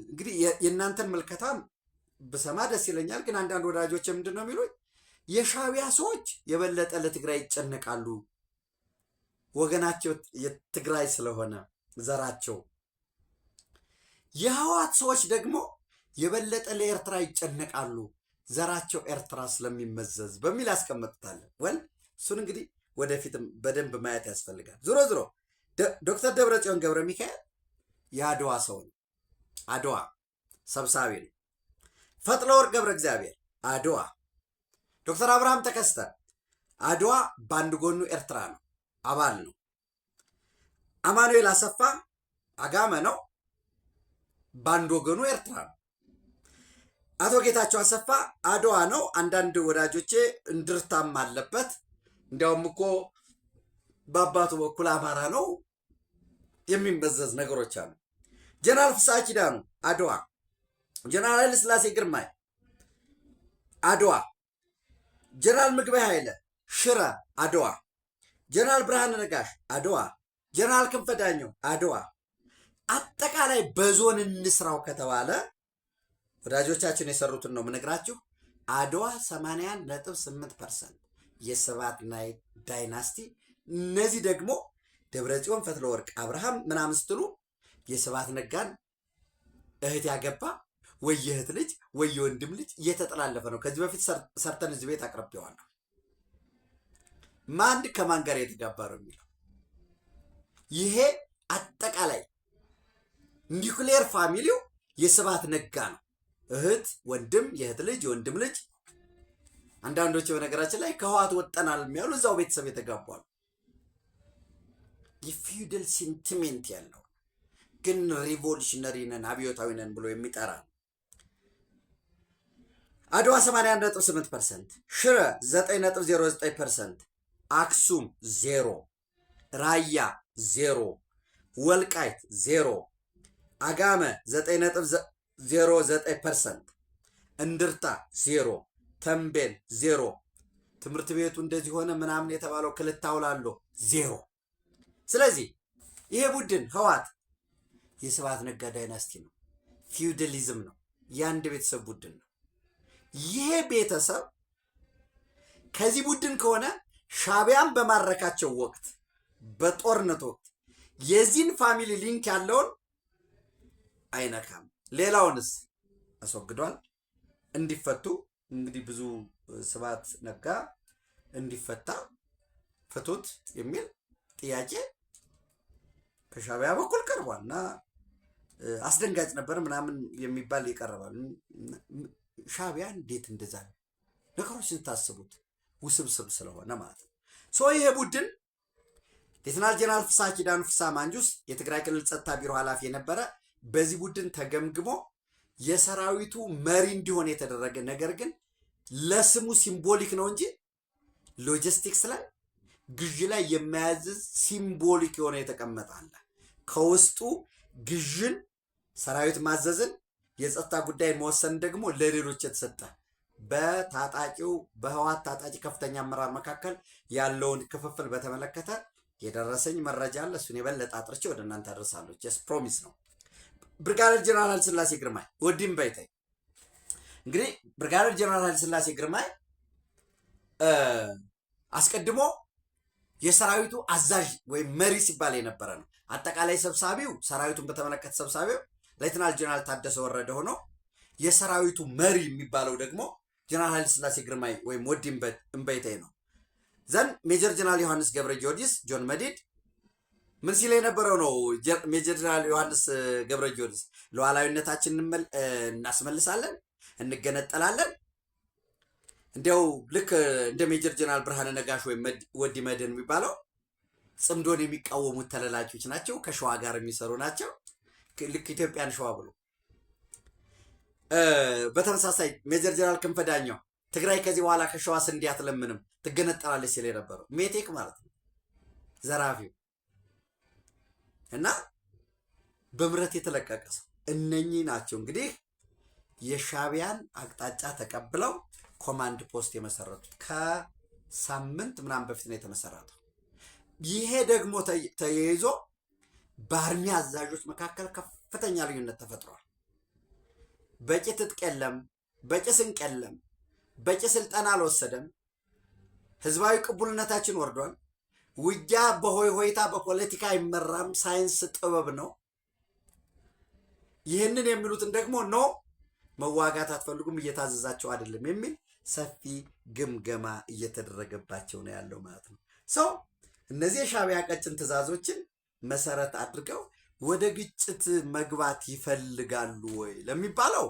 እንግዲህ የእናንተን መልከታም ብሰማ ደስ ይለኛል። ግን አንዳንድ ወዳጆች ምንድን ነው የሚሉኝ የሻዕቢያ ሰዎች የበለጠ ለትግራይ ይጨነቃሉ፣ ወገናቸው የትግራይ ስለሆነ ዘራቸው። የህወሓት ሰዎች ደግሞ የበለጠ ለኤርትራ ይጨነቃሉ፣ ዘራቸው ኤርትራ ስለሚመዘዝ በሚል ያስቀምጡታል። እሱን እንግዲህ ወደፊትም በደንብ ማየት ያስፈልጋል። ዞሮ ዶክተር ደብረጽዮን ገብረ ሚካኤል የአድዋ ሰው ነው። አድዋ ሰብሳቢ ነው። ፈትለወርቅ ገብረ እግዚአብሔር አድዋ። ዶክተር አብርሃም ተከስተ አድዋ በአንድ ጎኑ ኤርትራ ነው፣ አባል ነው። አማኑኤል አሰፋ አጋመ ነው፣ በአንድ ወገኑ ኤርትራ ነው። አቶ ጌታቸው አሰፋ አድዋ ነው። አንዳንድ ወዳጆቼ እንድርታም አለበት፣ እንዲያውም እኮ በአባቱ በኩል አማራ ነው የሚመዘዝ ነገሮች አሉ። ጀነራል ፍስሐ ኪዳኑ አድዋ ጀነራል ኃይለ ሥላሴ ግርማይ አድዋ፣ ጀነራል ምግበይ ኃይለ ሽረ አድዋ፣ ጀነራል ብርሃነ ነጋሽ አድዋ፣ ጀነራል ክንፈ ዳኘው አድዋ። አጠቃላይ በዞን እንስራው ከተባለ ወዳጆቻችን የሰሩትን ነው የምነግራችሁ። አድዋ 81.8% የስብሐት ዳይናስቲ። እነዚህ ደግሞ ደብረጽዮን ፈትለወርቅ አብርሃም ምናምን ስትሉ የስብሐት ነጋን እህት ያገባ ወይ የእህት ልጅ ወይ የወንድም ልጅ እየተጠላለፈ ነው። ከዚህ በፊት ሰርተን እዚህ ቤት አቅርቤዋለሁ። ማን ከማን ጋር የተጋባ ነው የሚለው ይሄ አጠቃላይ ኒውክሌር ፋሚሊው የስብሐት ነጋ ነው። እህት፣ ወንድም፣ የእህት ልጅ፣ የወንድም ልጅ። አንዳንዶች በነገራችን ላይ ከህወሓት ወጠናል የሚያሉ እዛው ቤተሰብ የተጋቧል። የፊውደል ሴንቲሜንት ያለው ግን ሪቮሉሽነሪ ነን አብዮታዊ ነን ብሎ የሚጠራ አድዋ 81.8%፣ ሽረ 9.09%፣ አክሱም 0፣ ራያ 0፣ ወልቃይት 0፣ አጋመ 9.09%፣ እንድርታ 0፣ ተንቤን 0። ትምህርት ቤቱ እንደዚህ ሆነ ምናምን የተባለው ክልታውላሎ 0። ስለዚህ ይሄ ቡድን ህወሓት የስብሐት ነጋ ዳይናስቲ ነው። ፊውደሊዝም ነው። የአንድ ቤተሰብ ቡድን ነው። ይሄ ቤተሰብ ከዚህ ቡድን ከሆነ ሻዕቢያን በማረካቸው ወቅት በጦርነት ወቅት የዚህን ፋሚሊ ሊንክ ያለውን አይነካም። ሌላውንስ አስወግዷል። እንዲፈቱ እንግዲህ ብዙ ስብሐት ነጋ እንዲፈታ ፍቱት የሚል ጥያቄ ከሻዕቢያ በኩል ቀርቧል እና አስደንጋጭ ነበር ምናምን የሚባል ይቀርባል። ሻዕቢያ እንዴት እንደዛ ነው ነገሮች ስታስቡት ውስብስብ ስለሆነ ማለት ነው። ይሄ ቡድን ሌተናል ጀነራል ፍስሐ ኪዳኑ ፍስሐ ማንጁስ የትግራይ ክልል ጸጥታ ቢሮ ኃላፊ የነበረ በዚህ ቡድን ተገምግሞ የሰራዊቱ መሪ እንዲሆን የተደረገ ነገር ግን ለስሙ ሲምቦሊክ ነው እንጂ ሎጂስቲክስ ላይ ግዥ ላይ የማያዝዝ ሲምቦሊክ የሆነ የተቀመጠ አለ። ከውስጡ ግዥን፣ ሰራዊት ማዘዝን፣ የጸጥታ ጉዳይ መወሰን ደግሞ ለሌሎች የተሰጠ በታጣቂው በህወሓት ታጣቂ ከፍተኛ አመራር መካከል ያለውን ክፍፍል በተመለከተ የደረሰኝ መረጃ አለ። እሱን የበለጠ አጥርቼ ወደ እናንተ አደርሳለሁ። ጀስት ፕሮሚስ ነው። ብርጋዴር ጀነራል ኃይለ ሥላሴ ግርማይ ወዲም በይታይ እንግዲህ ብርጋዴር ጀነራል ኃይለ ሥላሴ ግርማይ አስቀድሞ የሰራዊቱ አዛዥ ወይም መሪ ሲባል የነበረ ነው። አጠቃላይ ሰብሳቢው ሰራዊቱን በተመለከተ ሰብሳቢው ሌተናል ጀነራል ታደሰ ወረደ ሆኖ የሰራዊቱ መሪ የሚባለው ደግሞ ጀነራል ኃይለ ሥላሴ ግርማይ ወይም ወዲም እምበይታይ ነው። ዘን ሜጀር ጀነራል ዮሐንስ ገብረ ጊዮርጊስ ጆን መዲድ ምን ሲል የነበረው ነው? ሜጀር ጀነራል ዮሐንስ ገብረ ጊዮርጊስ ሉዓላዊነታችንን እናስመልሳለን፣ እንገነጠላለን፣ እንዲያው ልክ እንደ ሜጀር ጀነራል ብርሃነ ነጋሽ ወይም ወዲ መድህን የሚባለው ጽምዶን የሚቃወሙት ተለላጮች ናቸው፣ ከሸዋ ጋር የሚሰሩ ናቸው፣ ልክ ኢትዮጵያን ሸዋ ብሎ። በተመሳሳይ ሜጀር ጀነራል ክንፈ ዳኘው ትግራይ ከዚህ በኋላ ከሸዋ ስንዴ አትለምንም ትገነጠላለች ሲል የነበረው ሜቴክ ማለት ነው፣ ዘራፊው እና በምረት የተለቀቀ ሰው። እነኚህ ናቸው እንግዲህ የሻዕቢያን አቅጣጫ ተቀብለው ኮማንድ ፖስት የመሰረቱት። ከሳምንት ምናምን በፊት ነው የተመሰረተው። ይሄ ደግሞ ተያይዞ በአርሚ አዛዦች መካከል ከፍተኛ ልዩነት ተፈጥሯል። በቂ ትጥቅ የለም፣ በቂ ስንቅ የለም፣ በቂ ስልጠና አልወሰደም። ህዝባዊ ቅቡልነታችን ወርዷል። ውጊያ በሆይ ሆይታ በፖለቲካ አይመራም፣ ሳይንስ ጥበብ ነው። ይህንን የሚሉትን ደግሞ ኖ መዋጋት አትፈልጉም፣ እየታዘዛቸው አይደለም የሚል ሰፊ ግምገማ እየተደረገባቸው ነው ያለው ማለት ነው። ሰው እነዚህ የሻዕቢያ ቀጭን ትዕዛዞችን መሰረት አድርገው ወደ ግጭት መግባት ይፈልጋሉ ወይ ለሚባለው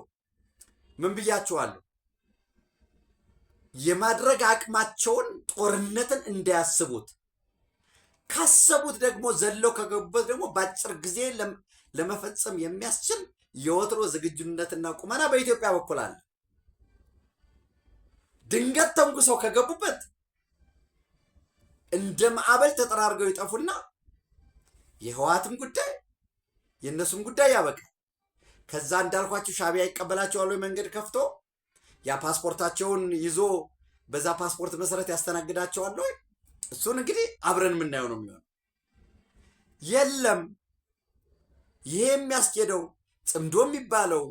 ምን ብያቸዋለሁ? የማድረግ አቅማቸውን ጦርነትን እንዳያስቡት፣ ካሰቡት ደግሞ ዘለው ከገቡበት ደግሞ በአጭር ጊዜ ለመፈጸም የሚያስችል የወትሮ ዝግጁነትና ቁመና በኢትዮጵያ በኩል አለ። ድንገት ተንኩሰው ከገቡበት እንደ ማዕበል ተጠራርገው ይጠፉና የህወሓትም ጉዳይ የእነሱም ጉዳይ ያበቃል። ከዛ እንዳልኳችሁ ሻዕቢያ ይቀበላቸዋል መንገድ ከፍቶ ያ ፓስፖርታቸውን ይዞ በዛ ፓስፖርት መሰረት ያስተናግዳቸዋል ወይ? እሱን እንግዲህ አብረን የምናየው ነው የሚሆነው። የለም ይሄ የሚያስኬደው ጽምዶ የሚባለው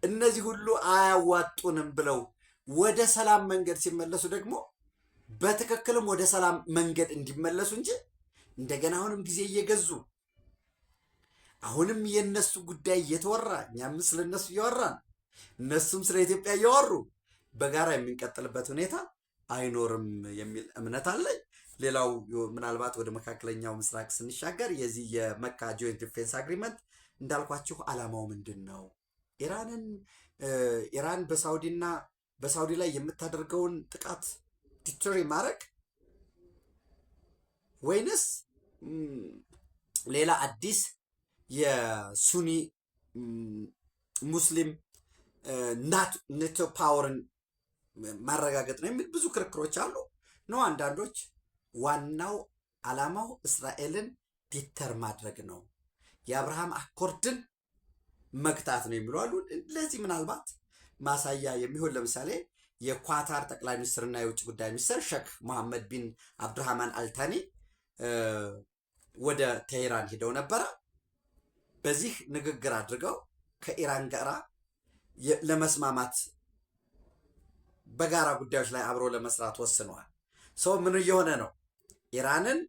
እነዚህ ሁሉ አያዋጡንም ብለው ወደ ሰላም መንገድ ሲመለሱ ደግሞ በትክክልም ወደ ሰላም መንገድ እንዲመለሱ እንጂ እንደገና አሁንም ጊዜ እየገዙ አሁንም የነሱ ጉዳይ እየተወራ እኛም ስለ እነሱ እያወራን እነሱም ስለ ኢትዮጵያ እያወሩ በጋራ የሚንቀጥልበት ሁኔታ አይኖርም የሚል እምነት አለኝ። ሌላው ምናልባት ወደ መካከለኛው ምስራቅ ስንሻገር የዚህ የመካ ጆይንት ዲፌንስ አግሪመንት እንዳልኳችሁ ዓላማው ምንድን ነው? ኢራን በሳውዲ ላይ የምታደርገውን ጥቃት ዲተሪ ማድረግ ወይንስ ሌላ አዲስ የሱኒ ሙስሊም ኔቶ ፓወርን ማረጋገጥ ነው የሚል ብዙ ክርክሮች አሉ ነው። አንዳንዶች ዋናው ዓላማው እስራኤልን ዲተር ማድረግ ነው፣ የአብርሃም አኮርድን መግታት ነው የሚሉ አሉ። ለዚህ ምናልባት ማሳያ የሚሆን ለምሳሌ የኳታር ጠቅላይ ሚኒስትርና የውጭ ጉዳይ ሚኒስትር ሼክ መሐመድ ቢን አብዱራህማን አልታኒ ወደ ቴሄራን ሄደው ነበረ። በዚህ ንግግር አድርገው ከኢራን ጋር ለመስማማት በጋራ ጉዳዮች ላይ አብሮ ለመስራት ወስነዋል። ሰው ምን እየሆነ ነው? ኢራንን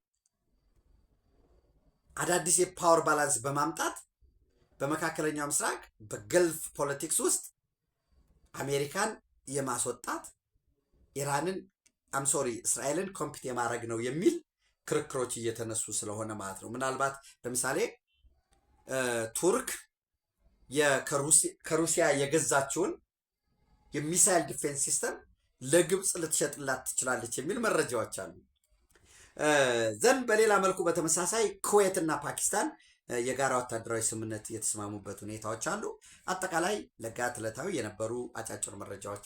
አዳዲስ የፓወር ባላንስ በማምጣት በመካከለኛው ምስራቅ በገልፍ ፖለቲክስ ውስጥ አሜሪካን የማስወጣት እስራኤልን ኮምፒት የማድረግ ነው የሚል ክርክሮች እየተነሱ ስለሆነ ማለት ነው። ምናልባት ለምሳሌ ቱርክ ከሩሲያ የገዛችውን የሚሳይል ዲፌንስ ሲስተም ለግብፅ ልትሸጥላት ትችላለች የሚል መረጃዎች አሉ። ዘንድ በሌላ መልኩ በተመሳሳይ ኩዌትና ፓኪስታን የጋራ ወታደራዊ ስምምነት የተስማሙበት ሁኔታዎች አሉ። አጠቃላይ ለጋት ዕለታዊ የነበሩ አጫጭር መረጃዎች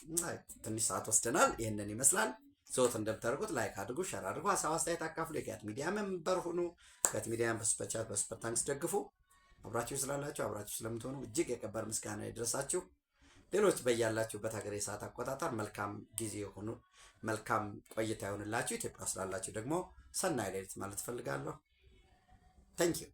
ትንሽ ሰዓት ወስደናል። ይህንን ይመስላል። ዘወት እንደምታደርጉት ላይክ አድርጉ፣ ሸር አድርጉ፣ ሀሳብ አስተያየት አካፍሉ። የጋት ሚዲያ ሜምበር ሁኑ። ጋት ሚዲያን በሱፐር ቻት በሱፐር ታንክስ ደግፉ። አብራችሁ ስላላችሁ አብራችሁ ስለምትሆኑ እጅግ የከበረ ምስጋና ይድረሳችሁ። ሌሎች በያላችሁበት ሀገር የሰዓት አቆጣጠር መልካም ጊዜ ሆኑ፣ መልካም ቆይታ ይሆንላችሁ። ኢትዮጵያ ስላላችሁ ደግሞ ሰናይ ሌሊት ማለት እፈልጋለሁ። ታንኪዩ